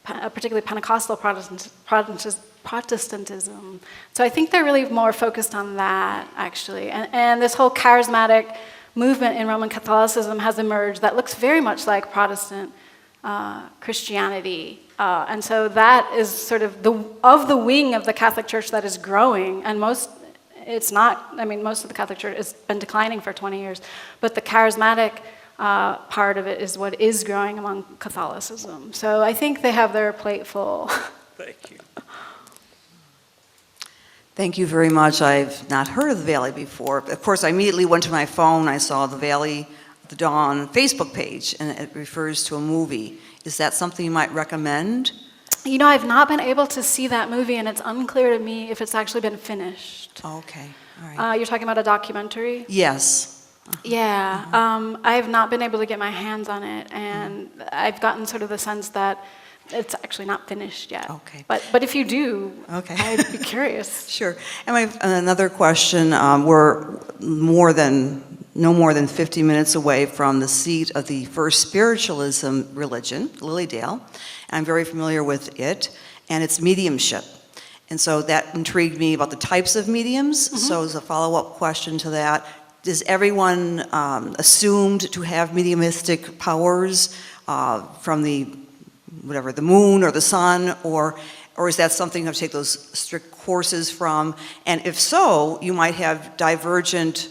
[SPEAKER 2] particularly Pentecostal Protestantism. So I think they're really more focused on that, actually. And this whole charismatic movement in Roman Catholicism has emerged that looks very much like Protestant Christianity. And so that is sort of the wing of the Catholic Church that is growing, and most of the Catholic Church has been declining for 20 years, but the charismatic part of it is what is growing among Catholicism. So I think they have their plate full.
[SPEAKER 8] Thank you.
[SPEAKER 9] Thank you very much. I've not heard of the Valley before. Of course, I immediately went to my phone. I saw the Valley of the Dawn Facebook page, and it refers to a movie. Is that something you might recommend?
[SPEAKER 2] You know, I've not been able to see that movie, and it's unclear to me if it's actually been finished.
[SPEAKER 9] Okay, all right.
[SPEAKER 2] You're talking about a documentary?
[SPEAKER 9] Yes.
[SPEAKER 2] Yeah, I have not been able to get my hands on it, and I've gotten sort of the sense that it's actually not finished yet.
[SPEAKER 9] Okay.
[SPEAKER 2] But if you do,
[SPEAKER 9] Okay.
[SPEAKER 2] I'd be curious.
[SPEAKER 9] Sure. And another question. We're no more than 50 minutes away from the seat of the first spiritualism religion, Lily Dale. I'm very familiar with it, and it's mediumship. And so that intrigued me about the types of mediums.
[SPEAKER 2] Mm-hmm.
[SPEAKER 9] So as a follow-up question to that, is everyone assumed to have mediumistic powers from the moon or the sun, or is that something you have to take those strict courses from? And if so, you might have divergent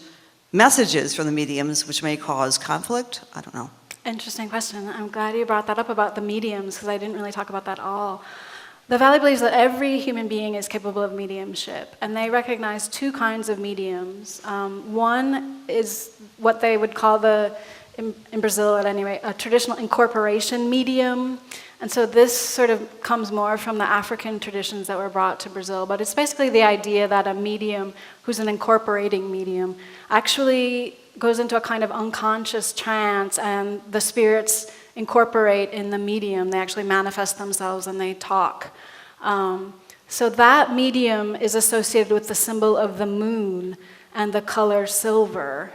[SPEAKER 9] messages from the mediums, which may cause conflict? I don't know.
[SPEAKER 2] Interesting question. I'm glad you brought that up about the mediums, because I didn't really talk about that at all. The Valley believes that every human being is capable of mediumship, and they recognize two kinds of mediums. One is what they would call in Brazil at any rate, a traditional incorporation medium. And so this sort of comes more from the African traditions that were brought to Brazil, but it's basically the idea that a medium who's an incorporating medium actually goes into a kind of unconscious trance, and the spirits incorporate in the medium. They actually manifest themselves and they talk. So that medium is associated with the symbol of the moon and the color silver.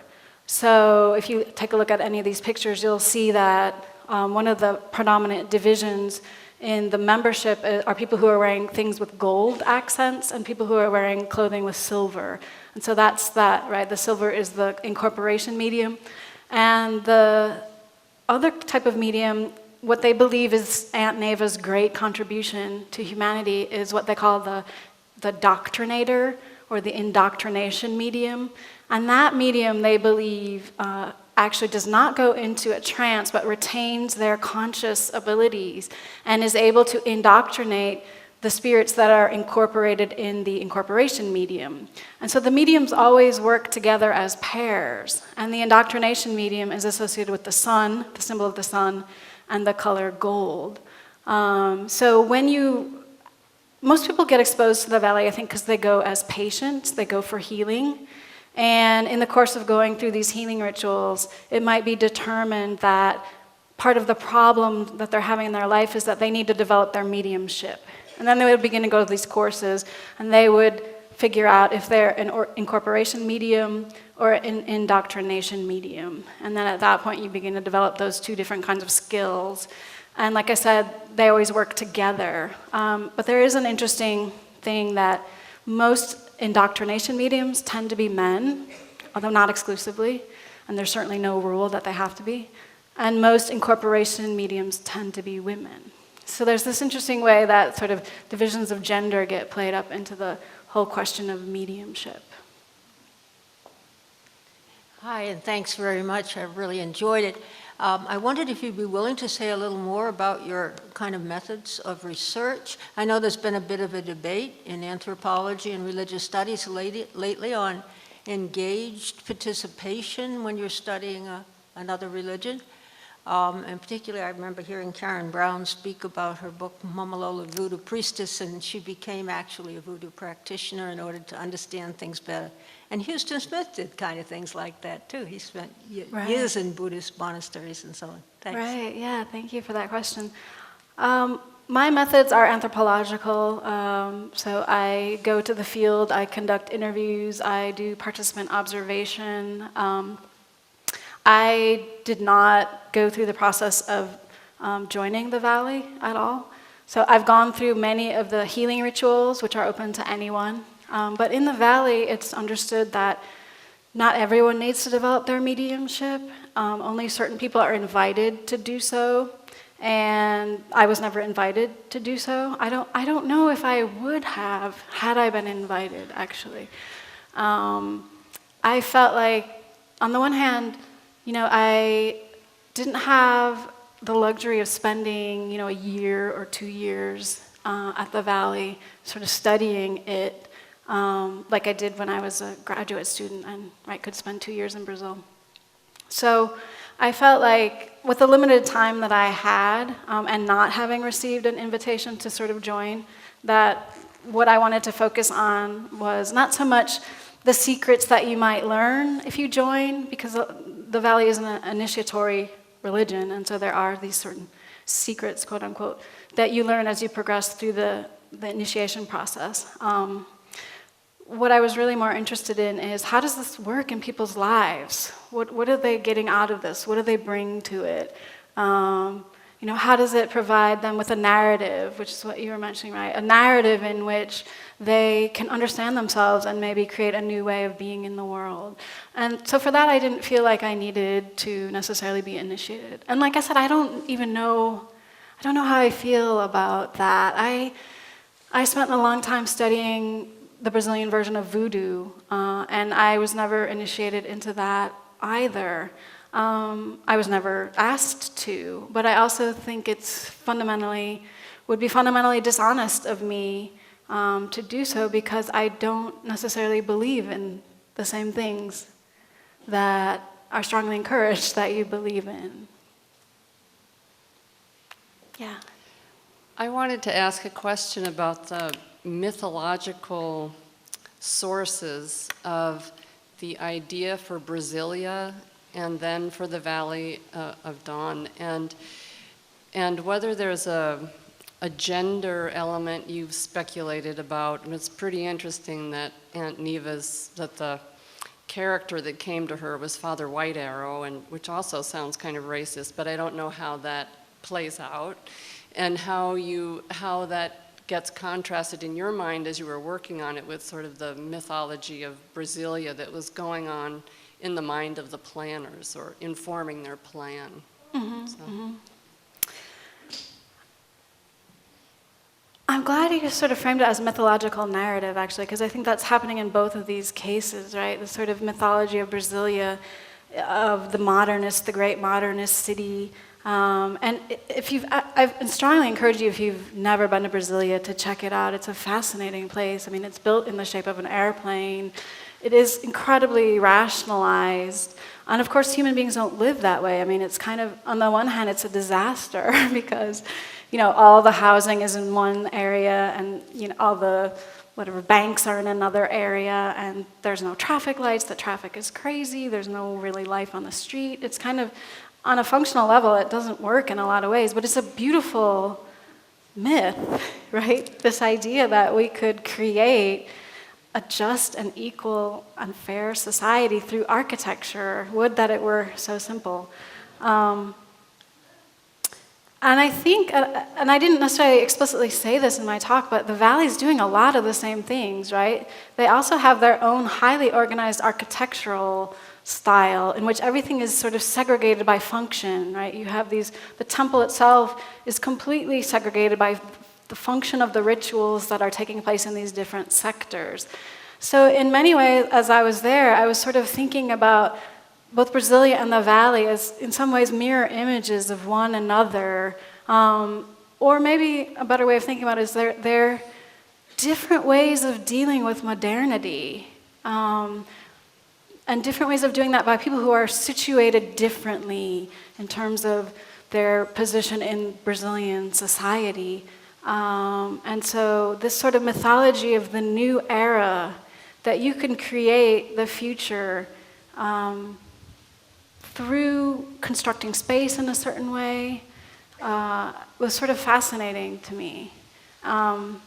[SPEAKER 2] So if you take a look at any of these pictures, you'll see that one of the predominant divisions in the membership are people who are wearing things with gold accents and people who are wearing clothing with silver. And so that's that, right? The silver is the incorporation medium. And the other type of medium what they believe is Aunt Neva's great contribution to humanity is what they call the doctrinator, or the indoctrination medium. And that medium, they believe, actually does not go into a trance, but retains their conscious abilities and is able to indoctrinate the spirits that are incorporated in the incorporation medium. And so the mediums always work together as pairs. And the indoctrination medium is associated with the sun, the symbol of the sun, and the color gold. So when most people get exposed to the valley, I think, because they go as patients, they go for healing. And in the course of going through these healing rituals, it might be determined that part of the problem that they're having in their life is that they need to develop their mediumship. And then they would begin to go to these courses, and they would figure out if they're an incorporation medium or an indoctrination medium. And then at that point, you begin to develop those two different kinds of skills. And like I said, they always work together. But there is an interesting thing that most indoctrination mediums tend to be men, although not exclusively, and there's certainly no rule that they have to be. And most incorporation mediums tend to be women. So there's this interesting way that sort of divisions of gender get played up into the whole question of mediumship.
[SPEAKER 10] Hi, and thanks very much. I really enjoyed it. I wondered if you'd be willing to say a little more about your kind of methods of research. I know there's been a bit of a debate in anthropology and religious studies lately on engaged participation when you're studying another religion. And particularly, I remember hearing Karen Brown speak about her book, Momolola Voodoo Priestess, and she became actually a voodoo practitioner in order to understand things better. And Houston Smith did kind of things like that, too. He spent years in Buddhist monasteries and so on. Thanks.
[SPEAKER 2] Right, yeah, thank you for that question. My methods are anthropological, so I go to the field, I conduct interviews, I do participant observation. I did not go through the process of joining the Valley at all. So I've gone through many of the healing rituals, which are open to anyone. But in the Valley, it's understood that not everyone needs to develop their mediumship. Only certain people are invited to do so. And I was never invited to do so. I don't know if I would have had I been invited, actually. I felt like, on the one hand, I didn't have the luxury of spending, a year or 2 years at the Valley, sort of studying it, like I did when I was a graduate student and could spend 2 years in Brazil. So I felt like with the limited time that I had and not having received an invitation to sort of join, that what I wanted to focus on was not so much the secrets that you might learn if you join, because the Valley is an initiatory religion, and so there are these certain secrets, quote unquote, that you learn as you progress through the initiation process. What I was really more interested in is, how does this work in people's lives? What are they getting out of this? What do they bring to it? How does it provide them with a narrative, which is what you were mentioning, right? A narrative in which they can understand themselves and maybe create a new way of being in the world. And so for that, I didn't feel like I needed to necessarily be initiated. And like I said, I don't know how I feel about that. I spent a long time studying the Brazilian version of voodoo, and I was never initiated into that either. I was never asked to, but I also think would be fundamentally dishonest of me to do so, because I don't necessarily believe in the same things that are strongly encouraged that you believe in. Yeah.
[SPEAKER 11] I wanted to ask a question about the mythological sources of the idea for Brasilia and then for the Valley of Dawn, and whether there's a gender element you've speculated about. And it's pretty interesting that Aunt Neva's, that the character that came to her was Father White Arrow, and which also sounds kind of racist, but I don't know how that plays out, and how that gets contrasted in your mind as you were working on it with sort of the mythology of Brasilia that was going on in the mind of the planners or informing their plan.
[SPEAKER 2] Mm-hmm,
[SPEAKER 11] So.
[SPEAKER 2] mm-hmm. I'm glad you sort of framed it as mythological narrative, actually, because I think that's happening in both of these cases, right? The sort of mythology of Brasilia, of the modernist, the great modernist city. And if I've strongly encourage you, if you've never been to Brasilia, to check it out. It's a fascinating place. I mean, it's built in the shape of an airplane. It is incredibly rationalized. And of course, human beings don't live that way. I mean, it's kind of, on the one hand, it's a disaster because, you know, all the housing is in one area and, you know, all the whatever banks are in another area and there's no traffic lights. The traffic is crazy. There's no really life on the street. It's kind of, on a functional level, it doesn't work in a lot of ways, but it's a beautiful myth, right? This idea that we could create a just and equal and fair society through architecture. Would that it were so simple. And I think, and I didn't necessarily explicitly say this in my talk, but the Valley's doing a lot of the same things, right? They also have their own highly organized architectural style in which everything is sort of segregated by function, right? You have these, the temple itself is completely segregated by the function of the rituals that are taking place in these different sectors. So in many ways, as I was there, I was sort of thinking about both Brasilia and the Valley as in some ways mirror images of one another. Or maybe a better way of thinking about it is they're different ways of dealing with modernity. And different ways of doing that by people who are situated differently in terms of their position in Brazilian society. And so this sort of mythology of the new era, that you can create the future through constructing space in a certain way, was sort of fascinating to me. And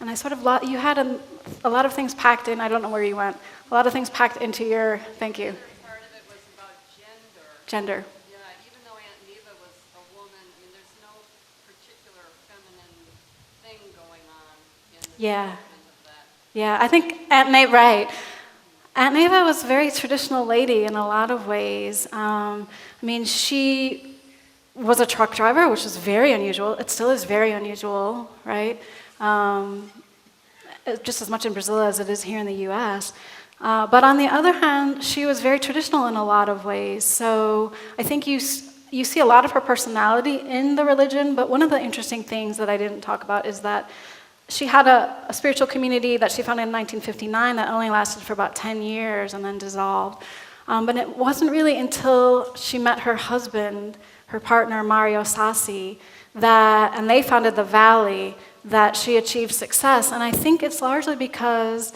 [SPEAKER 2] I sort of, you had a lot of things packed in, I don't know where you went, a lot of things packed into your, thank you.
[SPEAKER 11] Part of it was about gender.
[SPEAKER 2] Gender.
[SPEAKER 11] Yeah, even though Aunt Neva was a woman, I mean, there's no particular feminine thing going on in the development of that.
[SPEAKER 2] Yeah, I think Aunt Neva, right. Aunt Neva was a very traditional lady in a lot of ways. I mean, she was a truck driver, which is very unusual. It still is very unusual, right? Just as much in Brazil as it is here in the US. But on the other hand, she was very traditional in a lot of ways. So I think you see a lot of her personality in the religion, but one of the interesting things that I didn't talk about is that she had a spiritual community that she founded in 1959 that only lasted for about 10 years and then dissolved. But it wasn't really until she met her husband, her partner, Mario Sassi, and they founded the Valley, that she achieved success. And I think it's largely because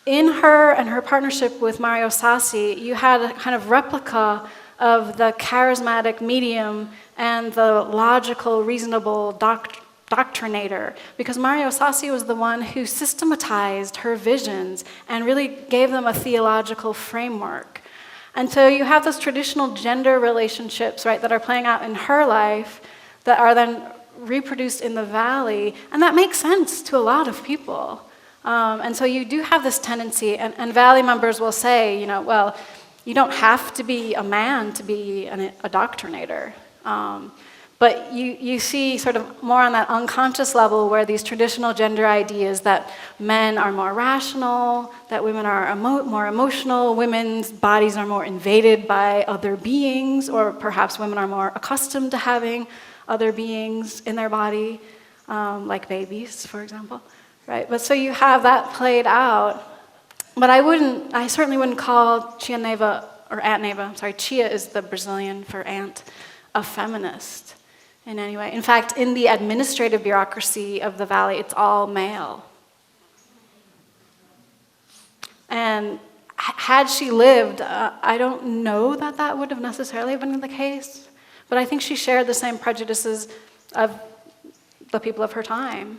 [SPEAKER 2] in her and her partnership with Mario Sassi, you had a kind of replica of the charismatic medium and the logical, reasonable doctrinator. Because Mario Sassi was the one who systematized her visions and really gave them a theological framework. And so you have those traditional gender relationships, right, that are playing out in her life that are then reproduced in the Valley, and that makes sense to a lot of people. And so you do have this tendency, and Valley members will say, you know, well, you don't have to be a man to be a doctrinator. But you see sort of more on that unconscious level where these traditional gender ideas that men are more rational, that women are more emotional, women's bodies are more invaded by other beings, or perhaps women are more accustomed to having other beings in their body, like babies, for example, right? But so you have that played out. But I certainly wouldn't call Tia Neva, or Aunt Neva, I'm sorry, Chia is the Brazilian for aunt, a feminist in any way. In fact, in the administrative bureaucracy of the Valley, it's all male. And had she lived, I don't know that that would have necessarily been the case. But I think she shared the same prejudices of the people of her time.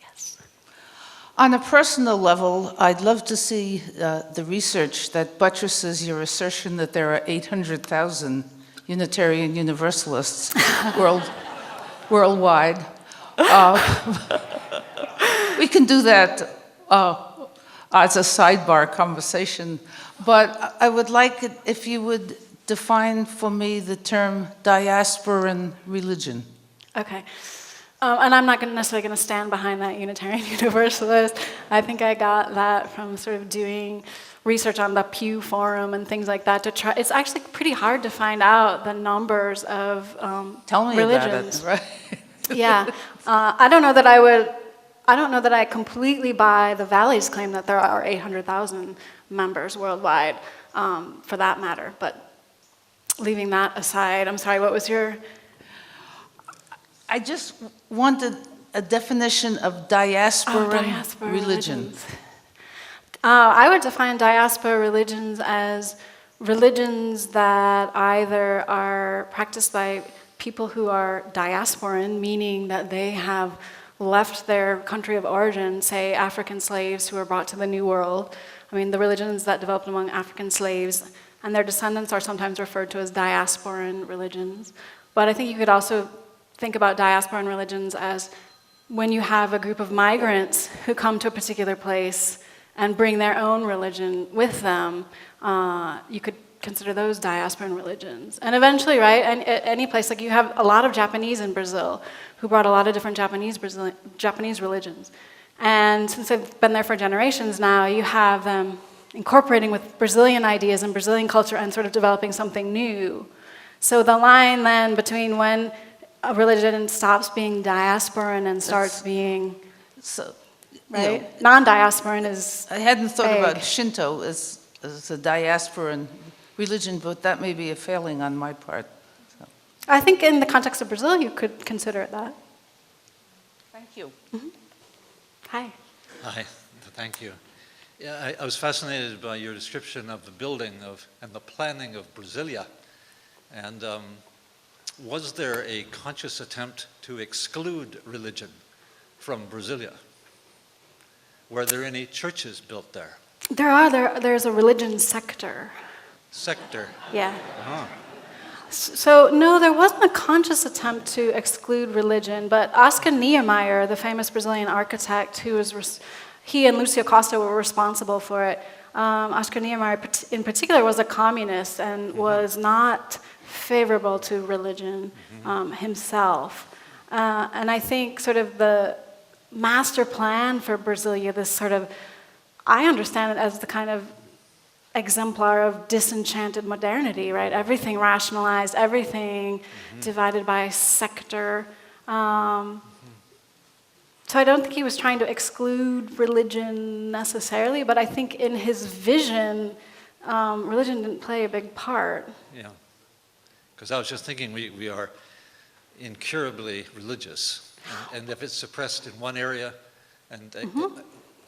[SPEAKER 2] Yes.
[SPEAKER 12] On a personal level, I'd love to see the research that buttresses your assertion that there are 800,000 Unitarian Universalists worldwide. We can do that as a sidebar conversation, but I would like it if you would define for me the term diasporan religion.
[SPEAKER 2] Okay. And I'm not necessarily going to stand behind that Unitarian Universalist. I think I got that from sort of doing research on the Pew Forum and things like that to try. It's actually pretty hard to find out the numbers of
[SPEAKER 12] Tell me
[SPEAKER 2] religions.
[SPEAKER 12] about it, right?
[SPEAKER 2] Yeah. I don't know that I completely buy the Valley's claim that there are 800,000 members worldwide, for that matter. But leaving that aside, I'm sorry, what was your...
[SPEAKER 12] I just wanted a definition of diasporan
[SPEAKER 2] diaspora
[SPEAKER 12] religion.
[SPEAKER 2] religions. I would define diaspora religions as religions that either are practiced by people who are diasporan, meaning that they have left their country of origin, say African slaves who were brought to the New World. I mean, the religions that developed among African slaves and their descendants are sometimes referred to as diasporan religions. But I think you could also think about diasporan religions as when you have a group of migrants who come to a particular place and bring their own religion with them, you could consider those diasporan religions. And eventually, right, any place, like you have a lot of Japanese in Brazil who brought a lot of different Japanese religions. And since they've been there for generations now, you have them incorporating with Brazilian ideas and Brazilian culture and sort of developing something new. So the line then between when a religion stops being diasporan and starts being,
[SPEAKER 12] So,
[SPEAKER 2] right?
[SPEAKER 12] you know,
[SPEAKER 2] Non-diasporan is
[SPEAKER 12] I hadn't thought
[SPEAKER 2] vague.
[SPEAKER 12] about Shinto as a diasporan religion, but that may be a failing on my part. So,
[SPEAKER 2] I think in the context of Brazil, you could consider it that.
[SPEAKER 12] thank you.
[SPEAKER 2] Hi.
[SPEAKER 13] Hi, thank you. Yeah, I was fascinated by your description of the building and the planning of Brasilia. And was there a conscious attempt to exclude religion from Brasilia? Were there any churches built there?
[SPEAKER 2] There's a religion sector.
[SPEAKER 13] Sector?
[SPEAKER 2] Yeah.
[SPEAKER 13] Uh-huh.
[SPEAKER 2] So, no, there wasn't a conscious attempt to exclude religion, but Oscar Niemeyer, the famous Brazilian architect, he and Lucio Costa were responsible for it. Oscar Niemeyer, in particular, was a communist and was not favorable to religion himself. And I think sort of the master plan for Brasilia, this sort of, I understand it as the kind of exemplar of disenchanted modernity, right? Everything rationalized, everything divided by sector. So I don't think he was trying to exclude religion necessarily, but I think in his vision, religion didn't play a big part.
[SPEAKER 13] Yeah. Because I was just thinking we are incurably religious. And if it's suppressed in one area and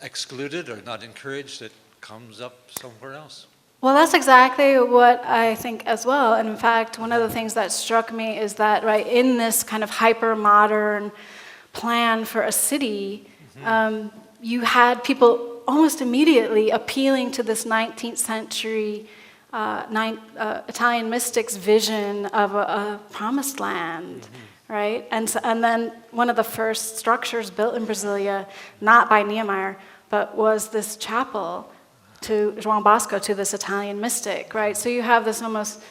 [SPEAKER 13] excluded or not encouraged, it comes up somewhere else.
[SPEAKER 2] Well, that's exactly what I think as well. And in fact, one of the things that struck me is that, right, in this kind of hyper-modern plan for a city, you had people almost immediately appealing to this 19th century Italian mystics' vision of a promised land, right? And then one of the first structures built in Brasilia, not by Niemeyer, but was this chapel to João Bosco, to this Italian mystic, right? So you have this almost,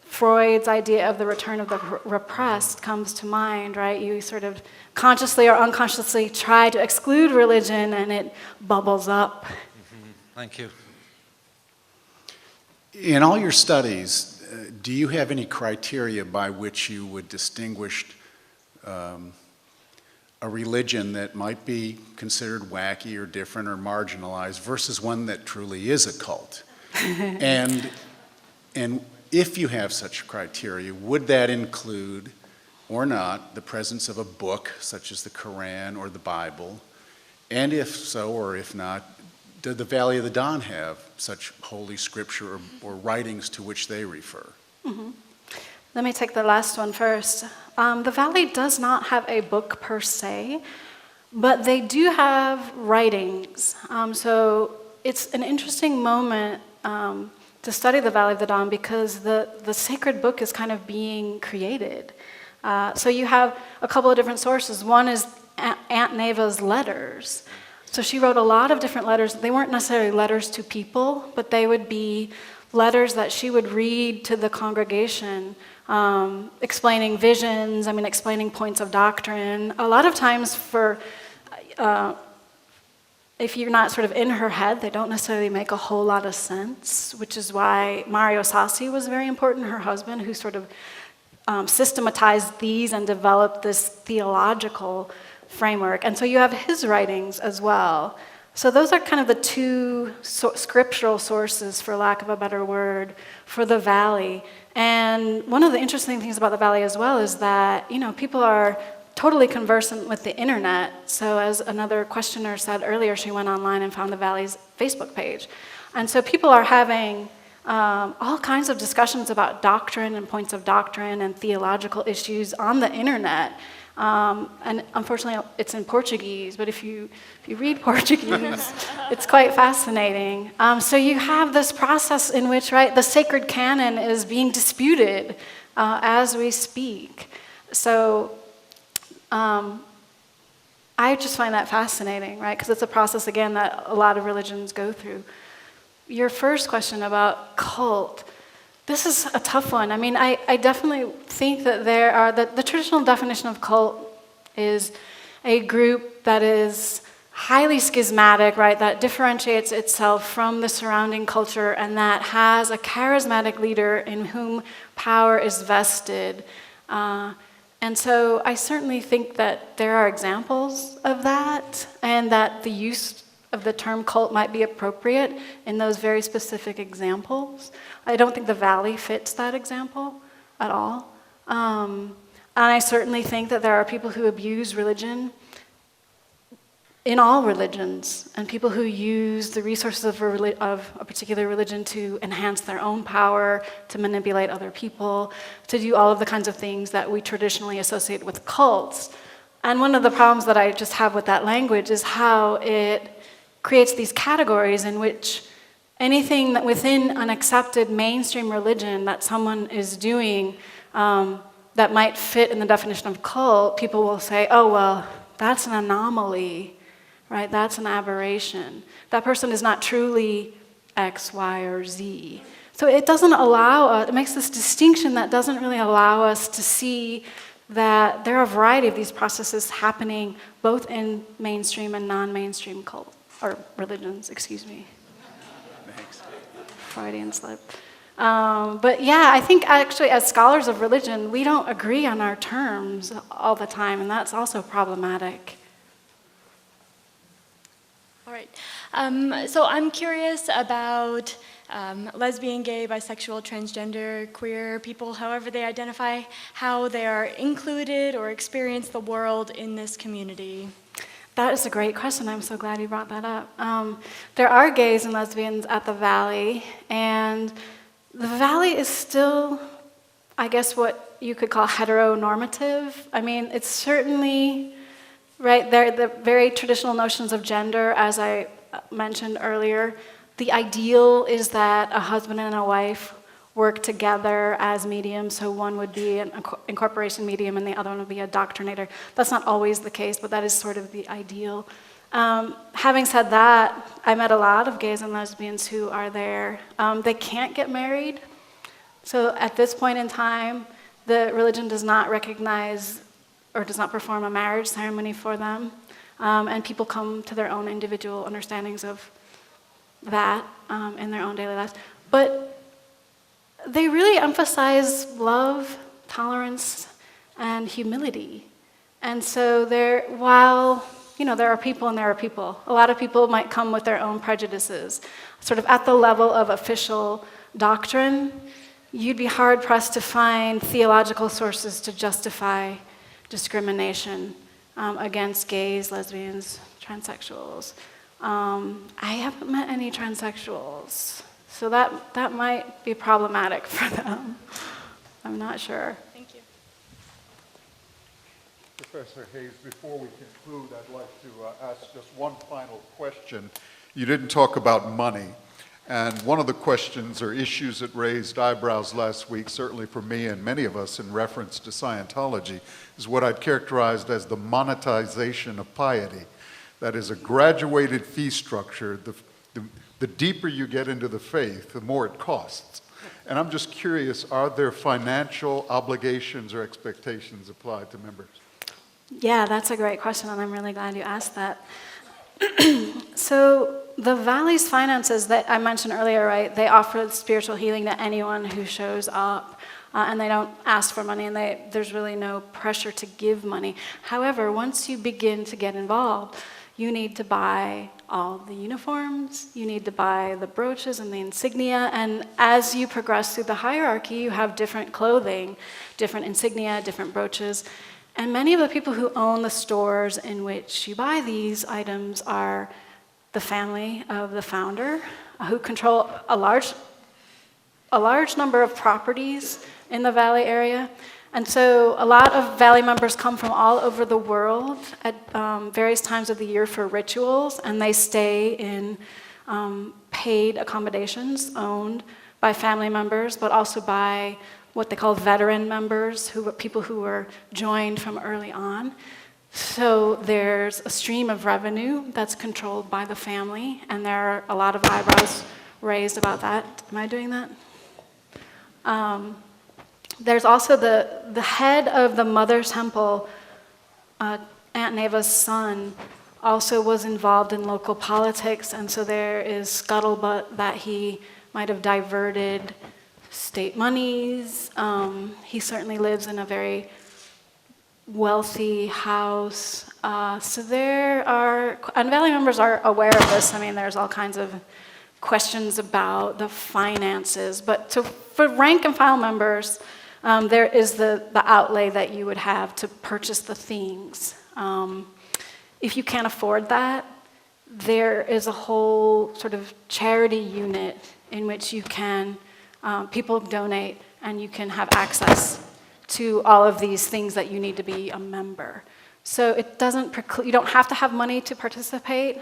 [SPEAKER 2] Freud's idea of the return of the repressed comes to mind, right? You sort of consciously or unconsciously try to exclude religion and it bubbles up.
[SPEAKER 13] Thank you.
[SPEAKER 14] In all your studies, do you have any criteria by which you would distinguish a religion that might be considered wacky or different or marginalized versus one that truly is a cult? And if you have such criteria, would that include or not the presence of a book such as the Quran or the Bible? And if so, or if not, did the Valley of the Don have such holy scripture or writings to which they refer?
[SPEAKER 2] Let me take the last one first. The Valley does not have a book per se, but they do have writings. So it's an interesting moment to study the Valley of the Don because the sacred book is kind of being created. So you have a couple of different sources. One is Aunt Neva's letters. So she wrote a lot of different letters. They weren't necessarily letters to people, but they would be letters that she would read to the congregation, explaining visions, explaining points of doctrine. A lot of times if you're not sort of in her head, they don't necessarily make a whole lot of sense, which is why Mario Sassi was very important, her husband, who sort of systematized these and developed this theological framework. And so you have his writings as well. So those are kind of the two scriptural sources, for lack of a better word, for the Valley. And one of the interesting things about the Valley as well is that, people are totally conversant with the internet. So as another questioner said earlier, she went online and found the Valley's Facebook page. And so people are having all kinds of discussions about doctrine and points of doctrine and theological issues on the internet. And unfortunately, it's in Portuguese, but if you read Portuguese, it's quite fascinating. So you have this process in which, the sacred canon is being disputed as we speak. So I just find that fascinating, because it's a process, again, that a lot of religions go through. Your first question about cult, this is a tough one. I definitely think that the traditional definition of cult is a group that is highly schismatic, that differentiates itself from the surrounding culture and that has a charismatic leader in whom power is vested. And so I certainly think that there are examples of that, and that the use of the term cult might be appropriate in those very specific examples. I don't think the Valley fits that example at all. And I certainly think that there are people who abuse religion in all religions, and people who use the resources of a particular religion to enhance their own power, to manipulate other people, to do all of the kinds of things that we traditionally associate with cults. And one of the problems that I just have with that language is how it creates these categories in which anything that within an accepted mainstream religion that someone is doing that might fit in the definition of cult, people will say, oh, well, that's an anomaly. That's an aberration. That person is not truly X, Y, or Z. So it doesn't allow us, it makes this distinction that doesn't really allow us to see that there are a variety of these processes happening both in mainstream and non-mainstream cult, or religions, excuse me.
[SPEAKER 14] Thanks.
[SPEAKER 2] Freudian slip. But yeah, I think actually as scholars of religion, we don't agree on our terms all the time, and that's also problematic.
[SPEAKER 15] All right. So I'm curious about lesbian, gay, bisexual, transgender, queer people, however they identify, how they are included or experience the world in this community.
[SPEAKER 2] That is a great question. I'm so glad you brought that up. There are gays and lesbians at the Valley, and the Valley is still, I guess, what you could call heteronormative. It's certainly there, the very traditional notions of gender, as I mentioned earlier. The ideal is that a husband and a wife work together as mediums, so one would be an incorporation medium and the other one would be a doctrinator. That's not always the case, but that is sort of the ideal. Having said that, I met a lot of gays and lesbians who are there. They can't get married, so at this point in time, the religion does not recognize or does not perform a marriage ceremony for them. And people come to their own individual understandings of that in their own daily lives. But they really emphasize love, tolerance, and humility. And so while there are people and there are people, a lot of people might come with their own prejudices. Sort of at the level of official doctrine, you'd be hard-pressed to find theological sources to justify discrimination against gays, lesbians, transsexuals. I haven't met any transsexuals, so that might be problematic for them. I'm not sure.
[SPEAKER 15] Thank you.
[SPEAKER 1] Professor Hayes, before we conclude, I'd like to ask just one final question. You didn't talk about money, and one of the questions or issues that raised eyebrows last week, certainly for me and many of us in reference to Scientology, is what I'd characterized as the monetization of piety. That is a graduated fee structure. The the deeper you get into the faith, the more it costs. And I'm just curious, are there financial obligations or expectations applied to members?
[SPEAKER 2] Yeah, that's a great question, and I'm really glad you asked that. So the Valley's finances that I mentioned earlier, right, they offer spiritual healing to anyone who shows up, and they don't ask for money, and there's really no pressure to give money. However, once you begin to get involved, you need to buy all the uniforms, you need to buy the brooches and the insignia, and as you progress through the hierarchy, you have different clothing, different insignia, different brooches, and many of the people who own the stores in which you buy these items are the family of the founder, who control a large number of properties in the Valley area. And so a lot of Valley members come from all over the world at various times of the year for rituals, and they stay in paid accommodations owned by family members, but also by what they call veteran members, people who were joined from early on. So there's a stream of revenue that's controlled by the family, and there are a lot of eyebrows raised about that. Am I doing that? There's also the head of the Mother Temple, Aunt Neva's son, also was involved in local politics, and so there is scuttlebutt that he might have diverted state monies. He certainly lives in a very wealthy house. So there are, and Valley members are aware of this. I mean, there's all kinds of questions about the finances. But so for rank and file members, there is the outlay that you would have to purchase the things. If you can't afford that, there is a whole sort of charity unit in which you can, people donate, and you can have access to all of these things that you need to be a member. So it doesn't preclude, you don't have to have money to participate.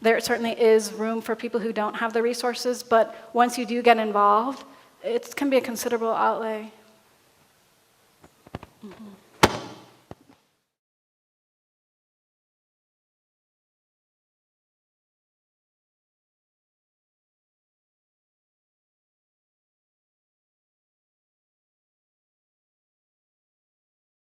[SPEAKER 2] There certainly is room for people who don't have the resources, but once you do get involved, it can be a considerable outlay. Mm-hmm.